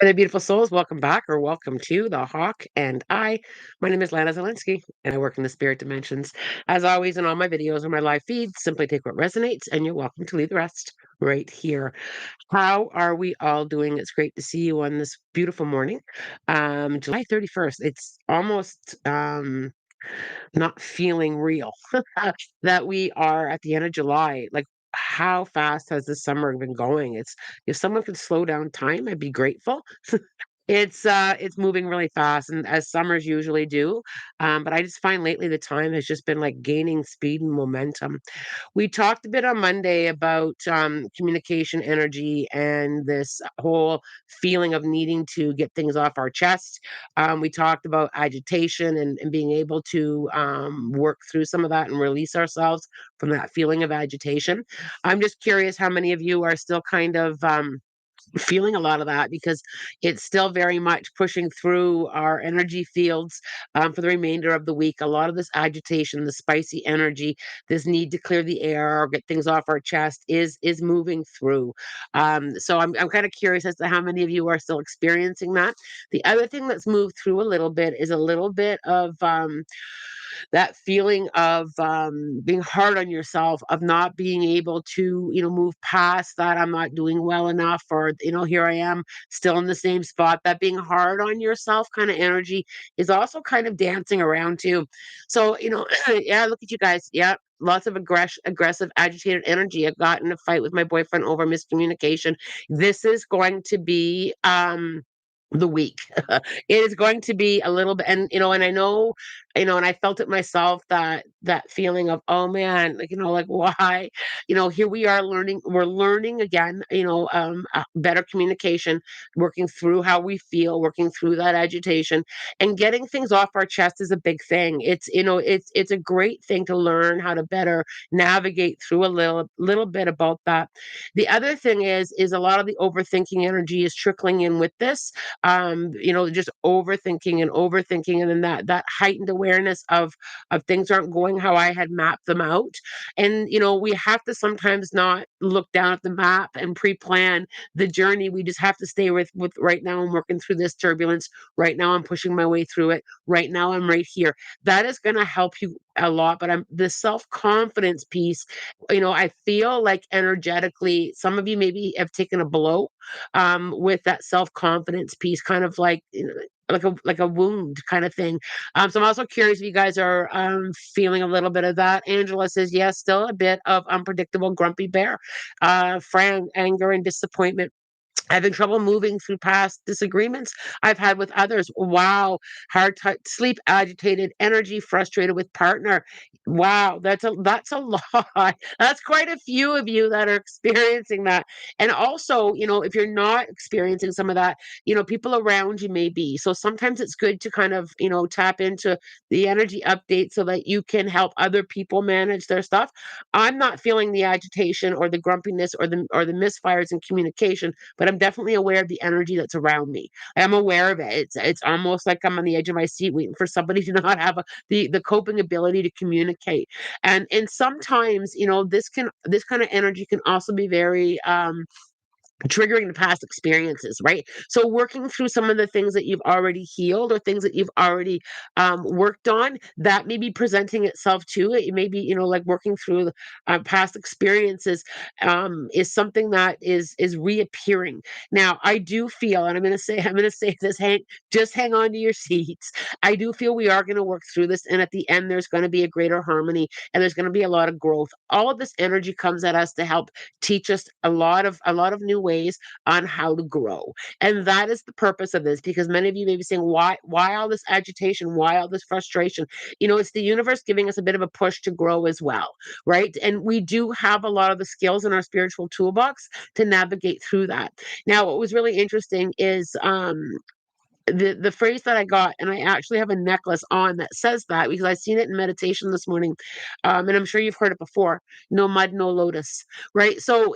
Hello, beautiful souls. Welcome back or welcome to The Hawk and I. My name is Lana Zelinsky and I work in the spirit dimensions. As always, in all my videos or my live feeds, simply take what resonates and you're welcome to leave the rest right here. How are we all doing? It's great to see you on this beautiful morning. July 31st. It's almost not feeling real that we are at the end of July. Like, how fast has this summer been going? It's if someone could slow down time, I'd be grateful. It's moving really fast and as summers usually do. But I just find lately the time has just been like gaining speed and momentum. We talked a bit on Monday about communication energy and this whole feeling of needing to get things off our chest. We talked about agitation and being able to work through some of that and release ourselves from that feeling of agitation. I'm just curious how many of you are still kind of feeling a lot of that because it's still very much pushing through our energy fields for the remainder of the week. A lot of this agitation, the spicy energy, this need to clear the air or get things off our chest is moving through. So I'm kind of curious as to how many of you are still experiencing that. The other thing that's moved through a little bit is a little bit of that feeling of being hard on yourself, of not being able to, move past that. I'm not doing well enough, or, here I am still in the same spot. That being hard on yourself kind of energy is also kind of dancing around too. So, yeah, look at you guys. Yeah. Lots of aggressive, agitated energy. I got in a fight with my boyfriend over miscommunication. This is going to be the week. It is going to be a little bit, and I know, and I felt it myself, that feeling of, oh man, like, like, why, here we are we're learning again, better communication, working through how we feel, working through that agitation, and getting things off our chest is a big thing. It's a great thing to learn how to better navigate through a little bit about that. The other thing is a lot of the overthinking energy is trickling in with this, just overthinking and overthinking, and then that heightened awareness of things aren't going how I had mapped them out. And we have to sometimes not look down at the map and pre-plan the journey. We just have to stay with right now. I'm working through this turbulence. Right now I'm pushing my way through it. Right now I'm right here. That is going to help you a lot. But I'm the self-confidence piece, I feel like energetically some of you maybe have taken a blow with that self-confidence piece, kind of like, like a wound kind of thing. So I'm also curious if you guys are feeling a little bit of that. Angela says yes, still a bit of unpredictable grumpy bear. Fran, anger and disappointment, having trouble moving through past disagreements I've had with others. Wow. Sleep, agitated, energy, frustrated with partner. Wow, that's a lot. That's quite a few of you that are experiencing that. And also, if you're not experiencing some of that, people around you may be. So sometimes it's good to kind of, tap into the energy update so that you can help other people manage their stuff. I'm not feeling the agitation or the grumpiness or the misfires in communication, but I'm definitely aware of the energy that's around me. I'm aware of it. It's almost like I'm on the edge of my seat waiting for somebody to not have the coping ability to communicate. And sometimes, this kind of energy can also be very triggering the past experiences, right? So working through some of the things that you've already healed or things that you've already worked on, that may be presenting itself to it. It may be, like working through past experiences is something that is reappearing. Now, I do feel, and I'm going to say this, just hang on to your seats. I do feel we are going to work through this, and at the end, there's going to be a greater harmony, and there's going to be a lot of growth. All of this energy comes at us to help teach us a lot of new ways on how to grow. And that is the purpose of this, because many of you may be saying, why all this agitation? Why all this frustration? It's the universe giving us a bit of a push to grow as well, right? And we do have a lot of the skills in our spiritual toolbox to navigate through that. Now, what was really interesting is the phrase that I got, and I actually have a necklace on that says that because I seen it in meditation this morning, and I'm sure you've heard it before. No mud, no lotus, right? So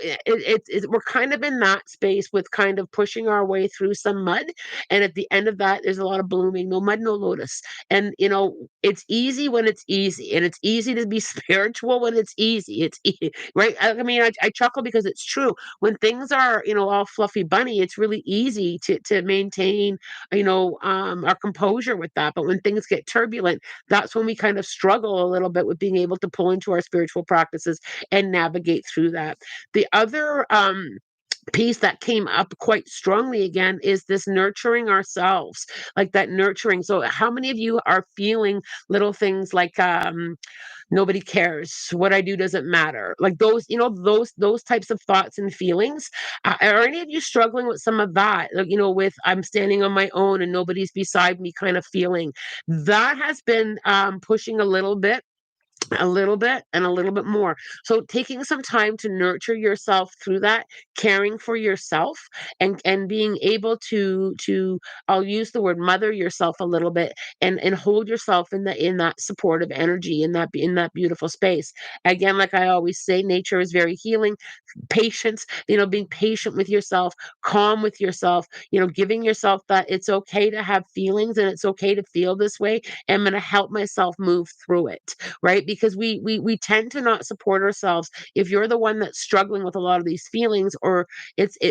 we're kind of in that space with kind of pushing our way through some mud, and at the end of that, there's a lot of blooming. No mud, no lotus, and it's easy when it's easy, and it's easy to be spiritual when it's easy. Right. I mean, I chuckle because it's true. When things are all fluffy bunny, it's really easy to maintain our composure with that. But when things get turbulent, that's when we kind of struggle a little bit with being able to pull into our spiritual practices and navigate through that. The other piece that came up quite strongly again is this nurturing ourselves, like that nurturing. So how many of you are feeling little things like nobody cares, what I do doesn't matter, like those types of thoughts and feelings? Are any of you struggling with some of that, like, with I'm standing on my own and nobody's beside me kind of feeling? That has been pushing a little bit and a little bit more. So taking some time to nurture yourself through that, caring for yourself, and being able to I'll use the word mother yourself a little bit, and hold yourself in that supportive energy, in that beautiful space. Again, like I always say, nature is very healing. Patience, being patient with yourself, calm with yourself, giving yourself that it's okay to have feelings and it's okay to feel this way. I'm going to help myself move through it, right? Because we tend to not support ourselves. If you're the one that's struggling with a lot of these feelings, or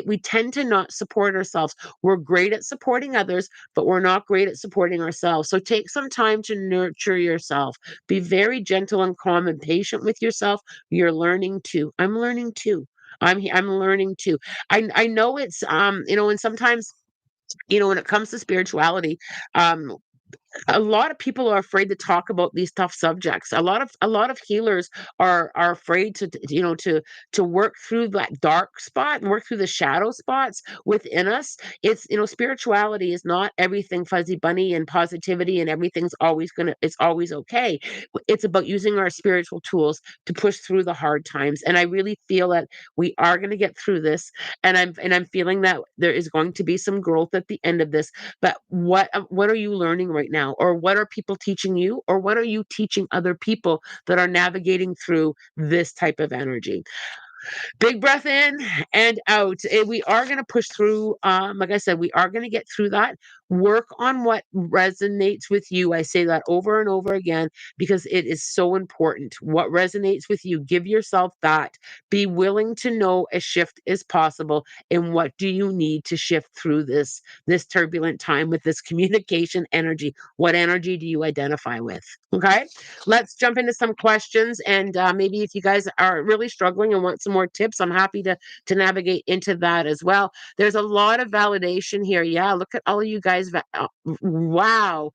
we tend to not support ourselves. We're great at supporting others, but we're not great at supporting ourselves. So take some time to nurture yourself. Be very gentle and calm and patient with yourself. You're learning too. I'm learning too. I'm learning too. I know it's and sometimes when it comes to spirituality, um a lot of people are afraid to talk about these tough subjects. A lot of healers are afraid to work through that dark spot and work through the shadow spots within us. It's spirituality is not everything fuzzy bunny and positivity and it's always okay. It's about using our spiritual tools to push through the hard times. And I really feel that we are going to get through this. And I'm feeling that there is going to be some growth at the end of this. But what are you learning right now? Or what are people teaching you? Or what are you teaching other people that are navigating through this type of energy? Big breath in and out. We are going to push through. Like I said, we are going to get through that. Work on what resonates with you. I say that over and over again because it is so important. What resonates with you, give yourself that. Be willing to know a shift is possible. And what do you need to shift through this turbulent time with this communication energy? What energy do you identify with? Okay, let's jump into some questions, and maybe if you guys are really struggling and want some more tips, I'm happy to navigate into that as well. There's a lot of validation here. Yeah, look at all of you guys. Wow.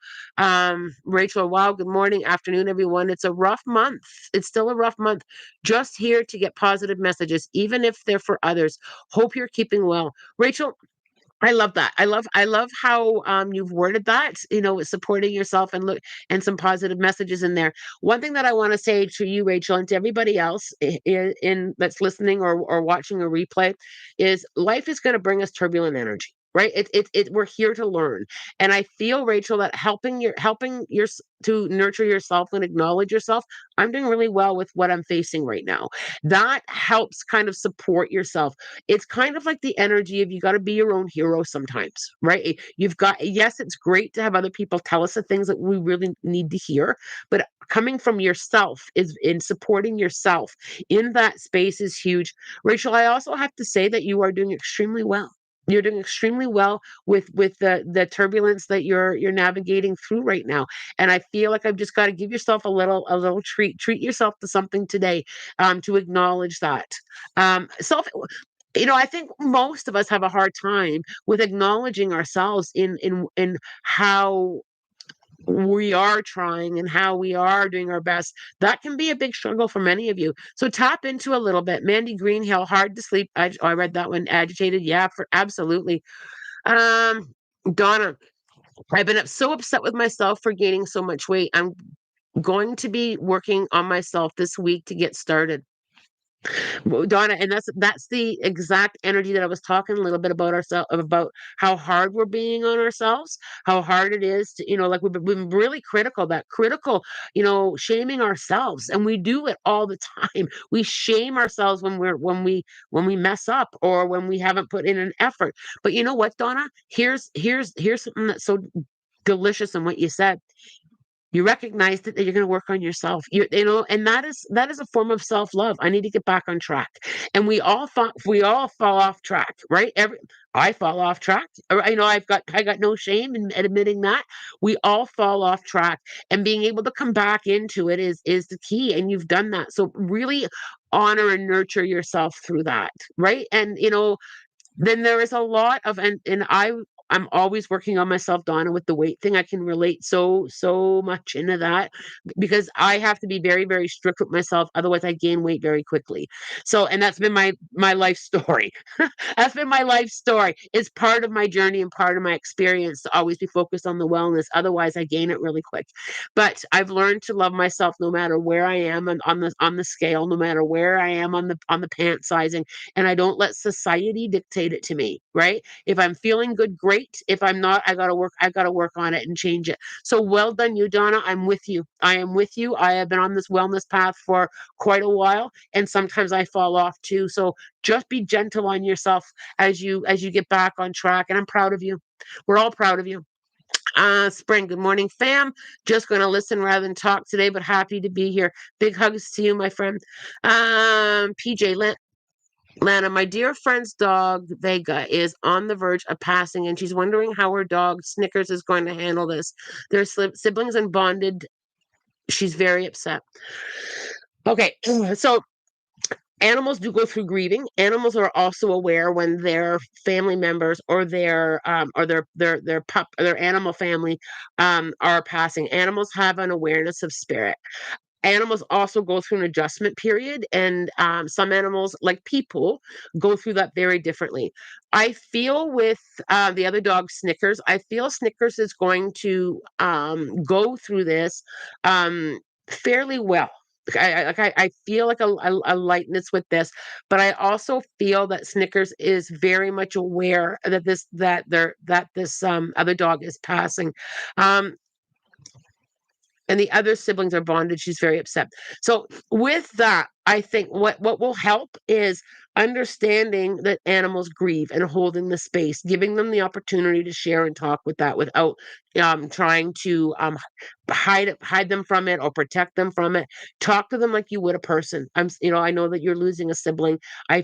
Rachel, wow, good morning, afternoon, everyone. It's a rough month. It's still a rough month. Just here to get positive messages, even if they're for others. Hope you're keeping well. Rachel, I love that. I love how you've worded that, supporting yourself and look and some positive messages in there. One thing that I want to say to you, Rachel, and to everybody else in that's listening or watching a replay is life is going to bring us turbulent energy. Right. We're here to learn. And I feel, Rachel, that helping your to nurture yourself and acknowledge yourself. I'm doing really well with what I'm facing right now. That helps kind of support yourself. It's kind of like the energy of you got to be your own hero sometimes, right? You've got, yes, it's great to have other people tell us the things that we really need to hear, but coming from yourself is in supporting yourself in that space is huge. Rachel, I also have to say that you are doing extremely well. You're doing extremely well with the turbulence that you're navigating through right now. And I feel like I've just got to give yourself a little treat yourself to something today, to acknowledge that. Self I think most of us have a hard time with acknowledging ourselves in how we are trying and how we are doing our best. That can be a big struggle for many of you. So tap into a little bit. Mandy Greenhill, hard to sleep. I read that one. Agitated. Yeah, for absolutely. Um, Donna, I've been so upset with myself for gaining so much weight. I'm going to be working on myself this week to get started. Well, Donna, and that's the exact energy that I was talking a little bit about ourselves, about how hard we're being on ourselves, how hard it is to, like we've been really critical, that critical, shaming ourselves, and we do it all the time. We shame ourselves when we mess up or when we haven't put in an effort. But you know what, Donna? Here's something that's so delicious in what you said. You recognized it, that you're going to work on yourself. And that is a form of self-love. I need to get back on track. And we all fall off track, right? I fall off track. I got no shame in admitting that. We all fall off track. And being able to come back into it is the key. And you've done that. So really honor and nurture yourself through that, right? And then there is a lot of, and I'm always working on myself, Donna, with the weight thing. I can relate so much into that because I have to be very, very strict with myself. Otherwise, I gain weight very quickly. So, and that's been my life story. That's been my life story. It's part of my journey and part of my experience to always be focused on the wellness. Otherwise, I gain it really quick. But I've learned to love myself no matter where I am on the scale, no matter where I am on the pant sizing, and I don't let society dictate it to me, right? If I'm feeling good, great. If I'm not, I got to work on it and change it. So well done you, Donna. I'm with you. I am with you. I have been on this wellness path for quite a while, and sometimes I fall off too. So just be gentle on yourself as you get back on track, and I'm proud of you. We're all proud of you. Spring, good morning, fam. Just going to listen rather than talk today, but happy to be here. Big hugs to you, my friend. PJ, Lana, my dear friend's dog, Vega, is on the verge of passing, and she's wondering how her dog, Snickers, is going to handle this. They're siblings and bonded. She's very upset. Okay, so animals do go through grieving. Animals are also aware when their family members or their animal family are passing. Animals have an awareness of spirit. Animals also go through an adjustment period, and some animals, like people, go through that very differently. I feel with the other dog, Snickers, I feel Snickers is going to go through this fairly well. I feel like a lightness with this, but I also feel that Snickers is very much aware that this other dog is passing. Um, and the other siblings are bonded. She's very upset. So with that, I think what will help is understanding that animals grieve and holding the space, giving them the opportunity to share and talk with that without trying to hide them from it or protect them from it. Talk to them like you would a person. I know that you're losing a sibling. I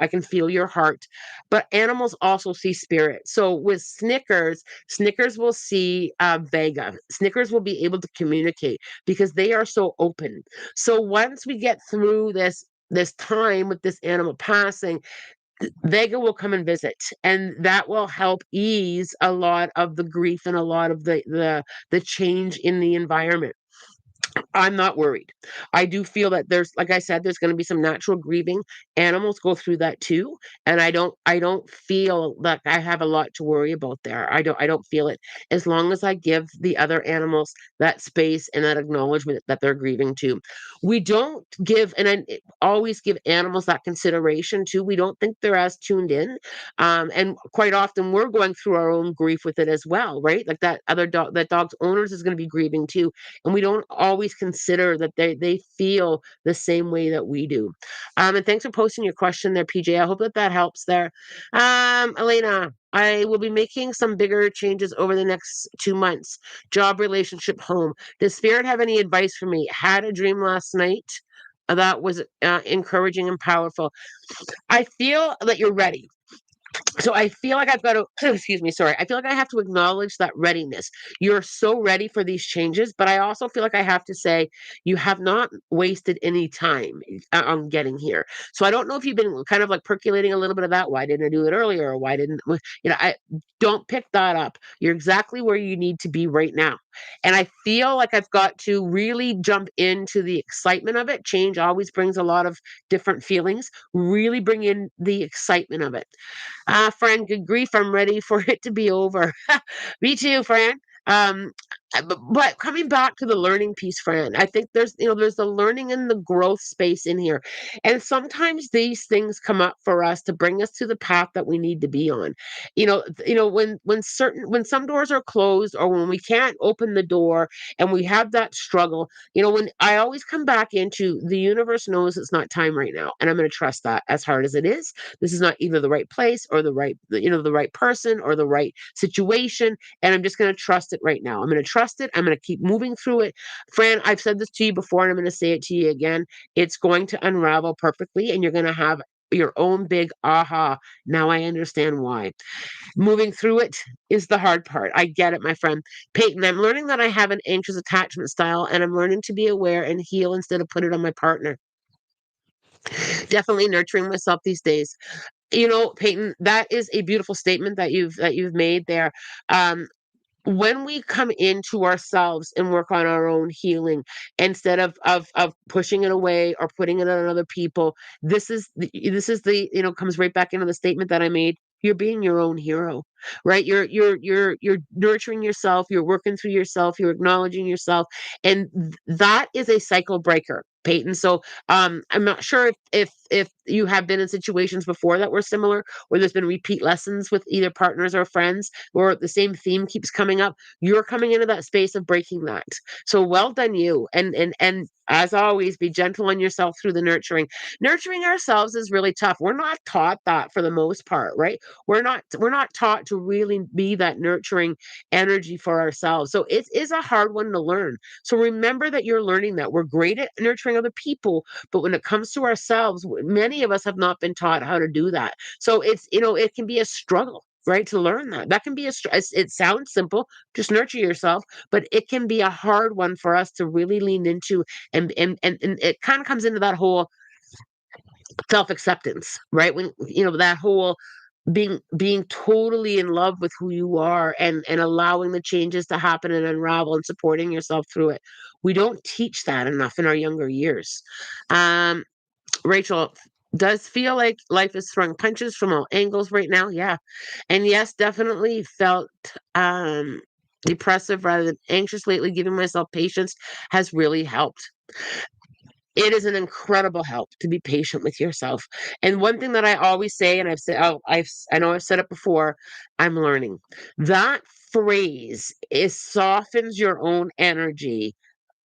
can feel your heart, but animals also see spirit. So with Snickers will see Vega. Snickers will be able to communicate because they are so open. So once we get through this time with this animal passing, Vega will come and visit, and that will help ease a lot of the grief and a lot of the change in the environment. I'm not worried. I do feel that like I said, there's going to be some natural grieving. Animals go through that too, and I don't feel like I have a lot to worry about there. I don't feel it as long as I give the other animals that space and that acknowledgement that they're grieving too. We don't give, and always give animals that consideration too. We don't think they're as tuned in, and quite often we're going through our own grief with it as well, right? Like that dog's owners is going to be grieving too, and we don't always consider that they feel the same way that we do. And thanks for posting your question there, PJ. I hope that helps there. Elena, I will be making some bigger changes over the next 2 months. Job, relationship, home. Does Spirit have any advice for me? Had a dream last night that was encouraging and powerful. I feel that you're ready. So I feel like I've got to, excuse me, sorry. I feel like I have to acknowledge that readiness. You're so ready for these changes, but I also feel like I have to say you have not wasted any time on getting here. So I don't know if you've been kind of like percolating a little bit of that. Why didn't I do it earlier? Or why didn't, I don't pick that up. You're exactly where you need to be right now. And I feel like I've got to really jump into the excitement of it. Change always brings a lot of different feelings. Really bring in the excitement of it. Fran, good grief, I'm ready for it to be over. Me too, Fran. Um, But coming back to the learning piece, Fran, I think there's the learning and the growth space in here. And sometimes these things come up for us to bring us to the path that we need to be on. When some doors are closed or when we can't open the door and we have that struggle, when I always come back into the universe knows it's not time right now. And I'm going to trust that as hard as it is. This is not either the right place or the right person or the right situation, and I'm just going to trust it right now. I'm going to trust it. I'm going to keep moving through it. Fran, I've said this to you before, and I'm going to say it to you again. It's going to unravel perfectly, and you're going to have your own big aha. Now I understand why. Moving through it is the hard part. I get it, my friend. Peyton, I'm learning that I have an anxious attachment style, and I'm learning to be aware and heal instead of put it on my partner. Definitely nurturing myself these days. Peyton, that is a beautiful statement that you've made there. When we come into ourselves and work on our own healing instead of pushing it away or putting it on other people, this is the comes right back into the statement that I made. You're being your own hero, right? You're nurturing yourself, you're working through yourself, you're acknowledging yourself, and that is a cycle breaker, Peyton. So I'm not sure if you have been in situations before that were similar, where there's been repeat lessons with either partners or friends or the same theme keeps coming up. You're coming into that space of breaking that. So well done you. And as always, be gentle on yourself through the nurturing. Nurturing ourselves is really tough. We're not taught that for the most part, right? We're not taught to really be that nurturing energy for ourselves. So it is a hard one to learn. So remember that you're learning that. We're great at nurturing other people, but when it comes to ourselves, many of us have not been taught how to do that. So it can be a struggle, right, to learn that. That can be it sounds simple, just nurture yourself, but it can be a hard one for us to really lean into, and it kind of comes into that whole self-acceptance, right? When that whole being totally in love with who you are and allowing the changes to happen and unravel and supporting yourself through it. We don't teach that enough in our younger years. Um, Rachel, does feel like life is throwing punches from all angles right now. Yeah. And yes, definitely felt depressive rather than anxious lately. Giving myself patience has really helped. It is an incredible help to be patient with yourself. And one thing that I always say, and I've said, I know I've said it before, I'm learning. That phrase is softens your own energy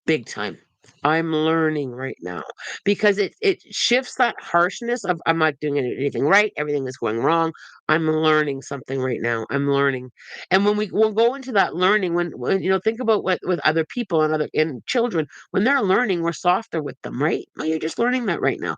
big time. I'm learning right now because it shifts that harshness of I'm not doing anything right, everything is going wrong. I'm learning something right now. I'm learning. And when we'll go into that learning, when think about what with other people and other and children, when they're learning, we're softer with them, right? Well, you're just learning that right now.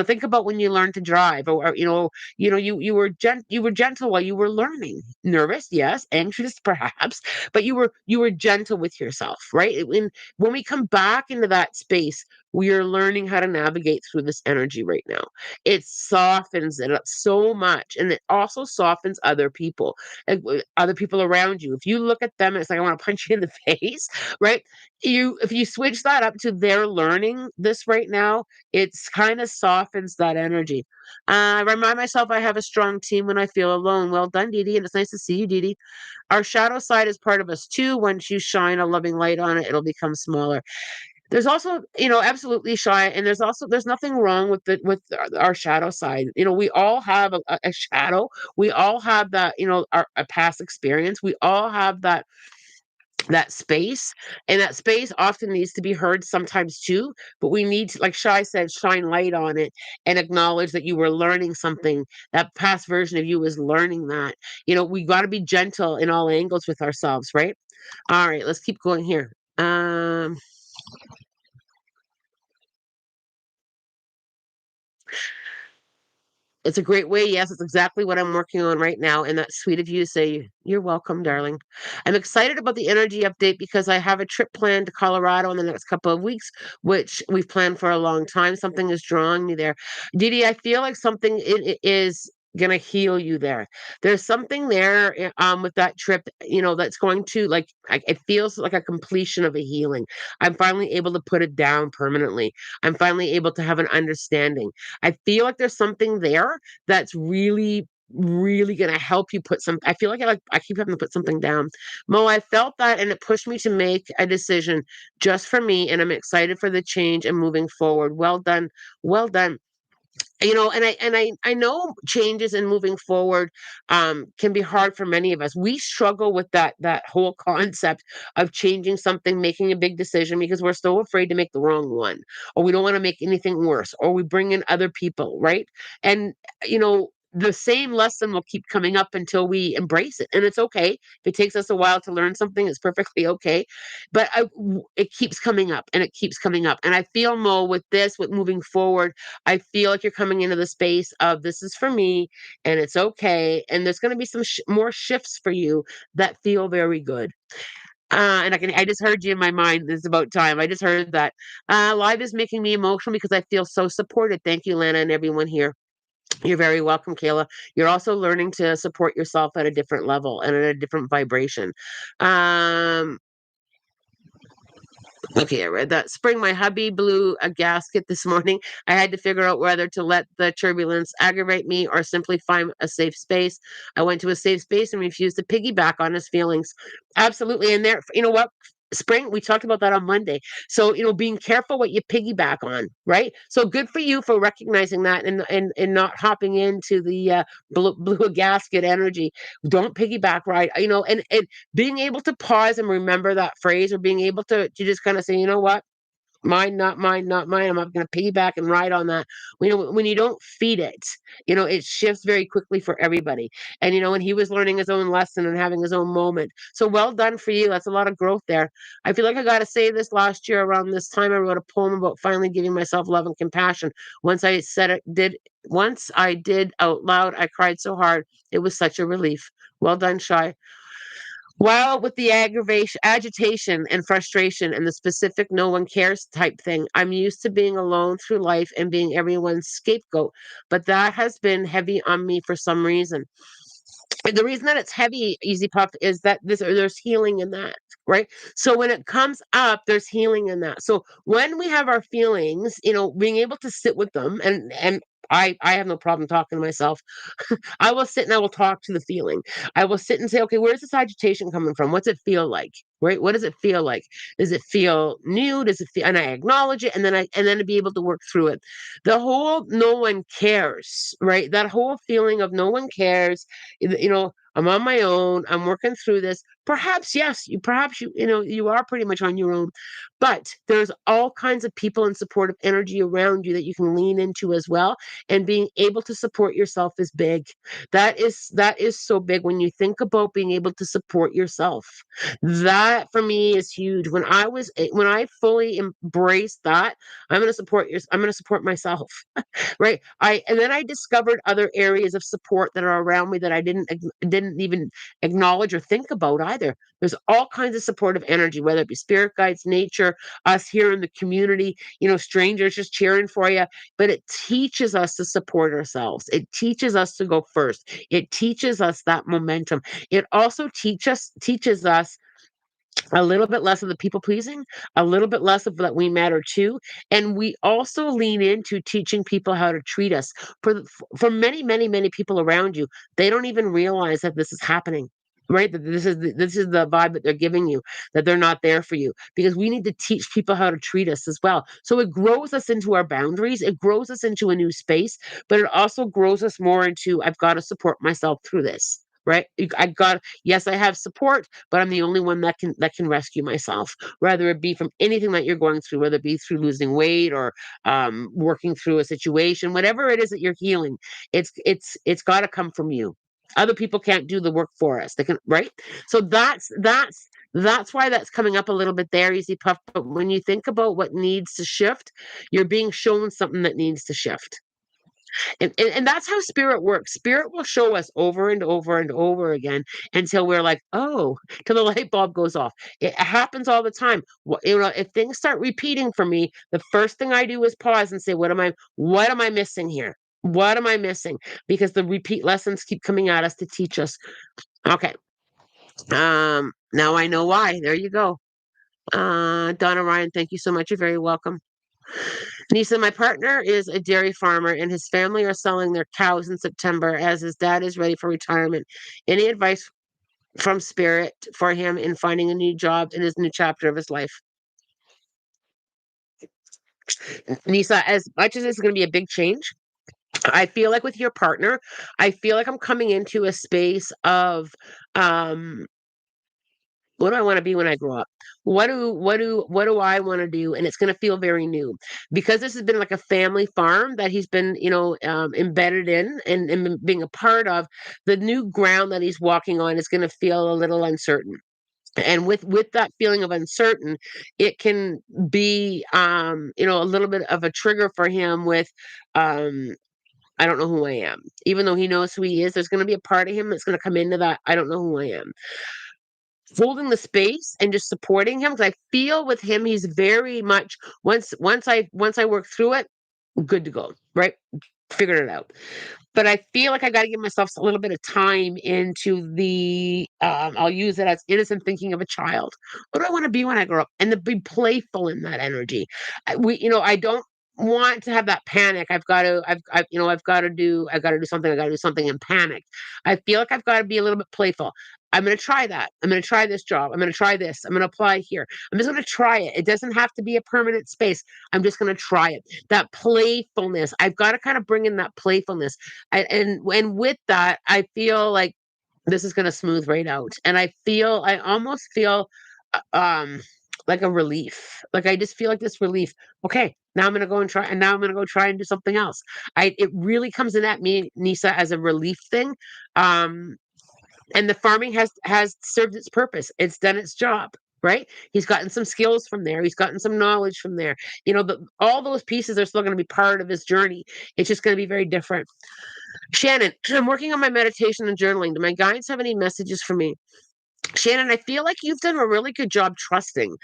Think about when you learn to drive you were gentle while you were learning. Nervous, yes, anxious perhaps, but you were gentle with yourself, right? When we come back into that space, we are learning how to navigate through this energy right now. It softens it up so much, and it also softens other people, other people around you. If you look at them, it's like I want to punch you in the face, right? If you switch that up to they're learning this right now, it's kind of softens that energy. I remind myself I have a strong team when I feel alone. Well done, Dee Dee, and it's nice to see you, Dee Dee. Our shadow side is part of us too. Once you shine a loving light on it, it'll become smaller. There's also, absolutely shy, and there's nothing wrong with our shadow side. We all have a shadow. We all have that, our a past experience. We all have that space, and that space often needs to be heard sometimes too, but we need to, like Shy said, shine light on it and acknowledge that you were learning something. That past version of you was learning that. We got to be gentle in all angles with ourselves, right? All right, let's keep going here. It's a great way. Yes, it's exactly what I'm working on right now. And that's sweet of you to say, you're welcome, darling. I'm excited about the energy update because I have a trip planned to Colorado in the next couple of weeks, which we've planned for a long time. Something is drawing me there. Didi, I feel like something is going to heal you there. There's something there with that trip, that's going to it feels like a completion of a healing. I'm finally able to put it down permanently. I'm finally able to have an understanding. I feel like there's something there that's really really gonna help you put some I feel like I keep having to put something down. Mo, I felt that and it pushed me to make a decision just for me, and I'm excited for the change and moving forward. Well done. Well done. And I know changes and moving forward can be hard for many of us. We struggle with that whole concept of changing something, making a big decision because we're so afraid to make the wrong one, or we don't want to make anything worse, or we bring in other people, right? And the same lesson will keep coming up until we embrace it, and it's okay if it takes us a while to learn something. It's perfectly okay, but it keeps coming up and it keeps coming up. And I feel, Mo, with this, with moving forward, I feel like you're coming into the space of this is for me and it's okay. And there's going to be some more shifts for you that feel very good. And I just heard you in my mind. It's about time. I just heard that. Live is making me emotional because I feel so supported. Thank you, Lana, and everyone here. You're very welcome, Kayla. You're also learning to support yourself at a different level and at a different vibration. Um, Okay, I read that. Spring, my hubby blew a gasket this morning. I had to figure out whether to let the turbulence aggravate me or simply find a safe space. I went to a safe space and refused to piggyback on his feelings. Absolutely. And there, you know what? Spring, we talked about that on Monday. So, being careful what you piggyback on, right? So good for you for recognizing that and not hopping into the blew a gasket energy. Don't piggyback, right? And being able to pause and remember that phrase, or being able to just kind of say, you know what? Mine, not mine, not mine. I'm not going to piggyback and ride on that. When you don't feed it, it shifts very quickly for everybody. And he was learning his own lesson and having his own moment. So well done for you. That's a lot of growth there. I feel like I got to say this. Last year around this time, I wrote a poem about finally giving myself love and compassion. Once I did out loud, I cried so hard. It was such a relief. Well done, Shy. While with the agitation and frustration and the specific no one cares type thing, I'm used to being alone through life and being everyone's scapegoat. But that has been heavy on me for some reason. And the reason that it's heavy, Easy Puff, is that there's healing in that, right? So when it comes up, there's healing in that. So when we have our feelings, being able to sit with them, and I have no problem talking to myself. I will sit and I will talk to the feeling. I will sit and say, okay, where's this agitation coming from? What's it feel like? Right? What does it feel like? Does it feel new? Does it feel, and I acknowledge it, and then to be able to work through it. The whole no one cares, right? That whole feeling of no one cares, I'm on my own. I'm working through this. Perhaps, yes, you are pretty much on your own, but there's all kinds of people and supportive energy around you that you can lean into as well. And being able to support yourself is big. That is so big when you think about being able to support yourself. That for me is huge. When I fully embraced that, I'm going to support myself. Right? And then I discovered other areas of support that are around me that I didn't even acknowledge or think about either. There's all kinds of supportive energy, whether it be spirit guides, nature, us here in the community, strangers just cheering for you. But it teaches us to support ourselves. It teaches us to go first. It teaches us that momentum. It also teaches us a little bit less of the people pleasing, a little bit less of that we matter too, and we also lean into teaching people how to treat us. For many, many, many people around you, they don't even realize that this is happening. Right, that this is the vibe that they're giving you, that they're not there for you, because we need to teach people how to treat us as well. So it grows us into our boundaries, it grows us into a new space, but it also grows us more into I've got to support myself through this. Right, yes, I have support, but I'm the only one that can rescue myself, whether it be from anything that you're going through, whether it be through losing weight or working through a situation, whatever it is that you're healing. It's got to come from you. Other people can't do the work for us. They can, right? So that's why that's coming up a little bit there, Easy Puff. But when you think about what needs to shift, you're being shown something that needs to shift. And that's how spirit works. Spirit will show us over and over and over again until we're like, oh, till the light bulb goes off. It happens all the time. If things start repeating for me, the first thing I do is pause and say, what am I missing here? What am I missing? Because the repeat lessons keep coming at us to teach us. Okay. Now I know why. There you go. Donna Ryan, thank you so much. You're very welcome. Nisa, my partner is a dairy farmer and his family are selling their cows in September as his dad is ready for retirement. Any advice from spirit for him in finding a new job in his new chapter of his life? Nisa, as much as it's going to be a big change, I feel like with your partner, I feel like I'm coming into a space of um what do I want to be when I grow up? What do I want to do? And it's going to feel very new because this has been like a family farm that he's been, embedded in and being a part of. The new ground that he's walking on is going to feel a little uncertain. And with that feeling of uncertain, it can be a little bit of a trigger for him with um I don't know who I am. Even though he knows who he is, there's going to be a part of him that's going to come into that I don't know who I am, holding the space and just supporting him, because I feel with him he's very much once I work through it, good to go, right? Figured it out. But I feel like I got to give myself a little bit of time into the I'll use it as innocent thinking of a child. What do I want to be when I grow up? And to be playful in that energy. I don't want to have that panic. I've got to do something. I got to do something in panic. I feel like I've got to be a little bit playful. I'm going to try that. I'm going to try this job. I'm going to try this. I'm going to apply here. I'm just going to try it. It doesn't have to be a permanent space. I'm just going to try it. That playfulness. I've got to kind of bring in that playfulness. And with that, I feel like this is going to smooth right out. And I almost feel like a relief. Like I just feel like this relief. Okay, now I'm going to go and try, and now I'm going to go try and do something else. It really comes in at me, Nisa, as a relief thing. Um, and the farming has served its purpose. It's done its job. Right, he's gotten some skills from there. He's gotten some knowledge from there. All those pieces are still going to be part of his journey. It's just going to be very different. Shannon, I'm working on my meditation and journaling. Do my guides have any messages for me? Shannon, I feel like you've done a really good job trusting.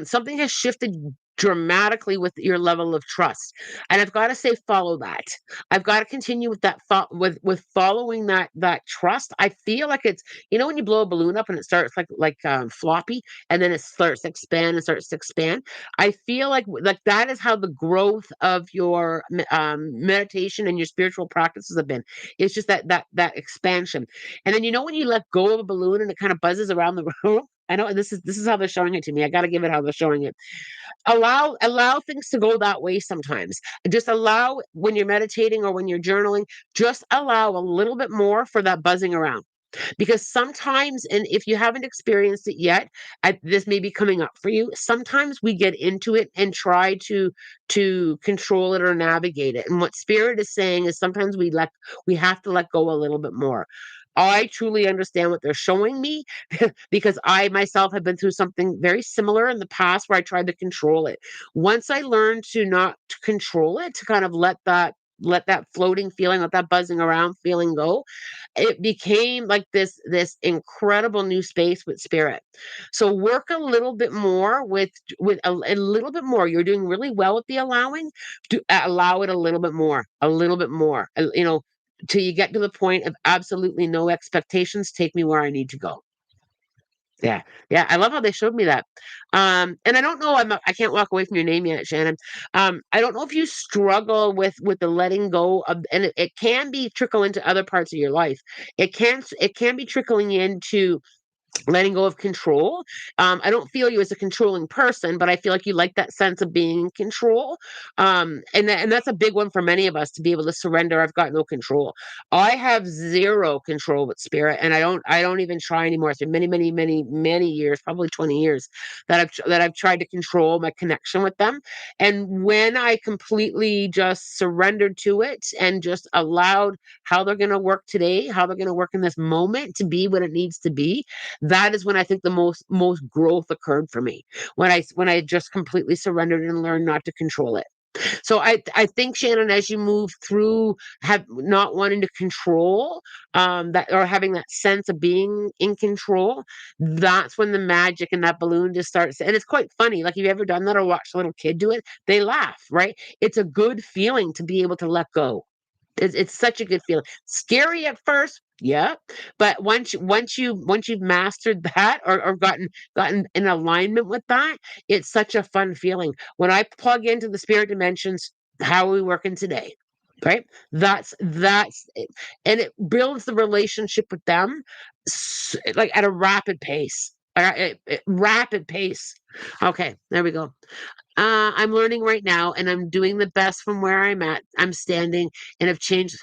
Something has shifted dramatically with your level of trust, and I've got to say, follow that. I've got to continue with that with following that trust. I feel like it's when you blow a balloon up and it starts like floppy, and then it starts to expand and starts to expand. I feel like that is how the growth of your meditation and your spiritual practices have been. It's just that expansion. And then when you let go of a balloon and it kind of buzzes around the room. I know this is how they're showing it to me. I got to give it how they're showing it. Allow things to go that way sometimes. Just allow when you're meditating or when you're journaling, just allow a little bit more for that buzzing around. Because sometimes, and if you haven't experienced it yet, this may be coming up for you. Sometimes we get into it and try to control it or navigate it. And what spirit is saying is sometimes we have to let go a little bit more. I truly understand what they're showing me because I myself have been through something very similar in the past where I tried to control it. Once I learned to not to control it, to kind of let that floating feeling, let that buzzing around feeling go, it became like this incredible new space with spirit. So work a little bit more with a little bit more. You're doing really well with the allowing. Allow it a little bit more. Till you get to the point of absolutely no expectations. Take me where I need to go. Yeah, yeah, I love how they showed me that. And I don't know, I can't walk away from your name yet, Shannon. I don't know if you struggle with the letting go of, and it can be trickle into other parts of your life. It can be trickling into letting go of control. I don't feel you as a controlling person, but I feel like you like that sense of being in control. And that's a big one for many of us, to be able to surrender. I've got no control. I have zero control with spirit, and I don't even try anymore. It's been many, many, many, many years, probably 20 years, that I've tried to control my connection with them. And when I completely just surrendered to it and just allowed how they're going to work today, how they're going to work in this moment to be what it needs to be, that is when I think the most growth occurred for me, when I just completely surrendered and learned not to control it. So I think, Shannon, as you move through have not wanting to control, that, or having that sense of being in control, that's when the magic in that balloon just starts. And it's quite funny. Like, have you ever done that or watched a little kid do it? They laugh, right? It's a good feeling to be able to let go. It's such a good feeling. Scary at first, Yeah. But once you've mastered that, or gotten in alignment with that, it's such a fun feeling. When I plug into the spirit dimensions, how are we working today? Right? That's it. And it builds the relationship with them like at a rapid pace. Rapid pace. Okay, there we go. I'm learning right now, and I'm doing the best from where I'm at. I'm standing and have changed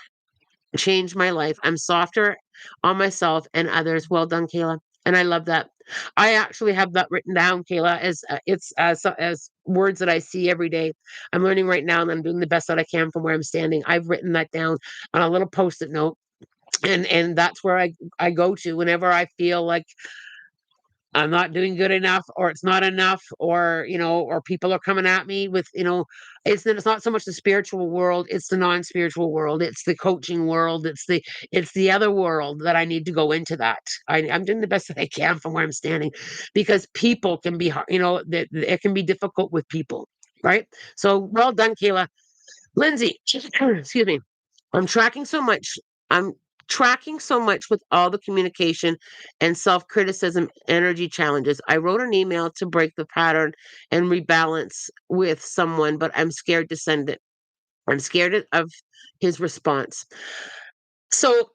my life. I'm softer on myself and others. Well done, Kayla. And I love that. I actually have that written down, Kayla, as it's as words that I see every day. I'm learning right now, and I'm doing the best that I can from where I'm standing. I've written that down on a little post-it note, and that's where I go to whenever I feel like I'm not doing good enough, or it's not enough, or or people are coming at me with, it's not so much the spiritual world, it's the non-spiritual world, it's the coaching world, it's the other world that I need to go into that. I'm doing the best that I can from where I'm standing, because people can be hard, that it can be difficult with people, right? So well done, Kayla. Lindsay, excuse me. I'm tracking so much. I'm tracking so much with all the communication and self criticism energy challenges. I wrote an email to break the pattern and rebalance with someone, but I'm scared to send it. I'm scared of his response. So,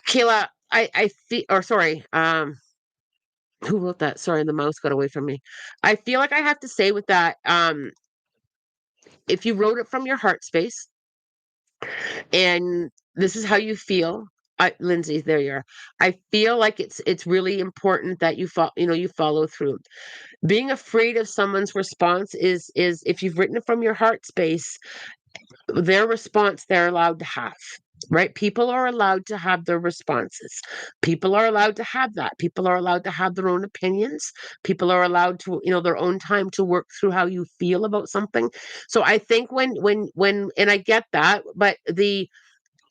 Kayla, I feel, or sorry, who wrote that? Sorry, the mouse got away from me. I feel like I have to say with that, if you wrote it from your heart space, and this is how you feel. Lindsay, there you are. I feel like it's really important that you follow through. Being afraid of someone's response is if you've written it from your heart space, their response they're allowed to have. Right? People are allowed to have their responses. People are allowed to have that. People are allowed to have their own opinions. People are allowed to, their own time to work through how you feel about something. So I think and I get that, but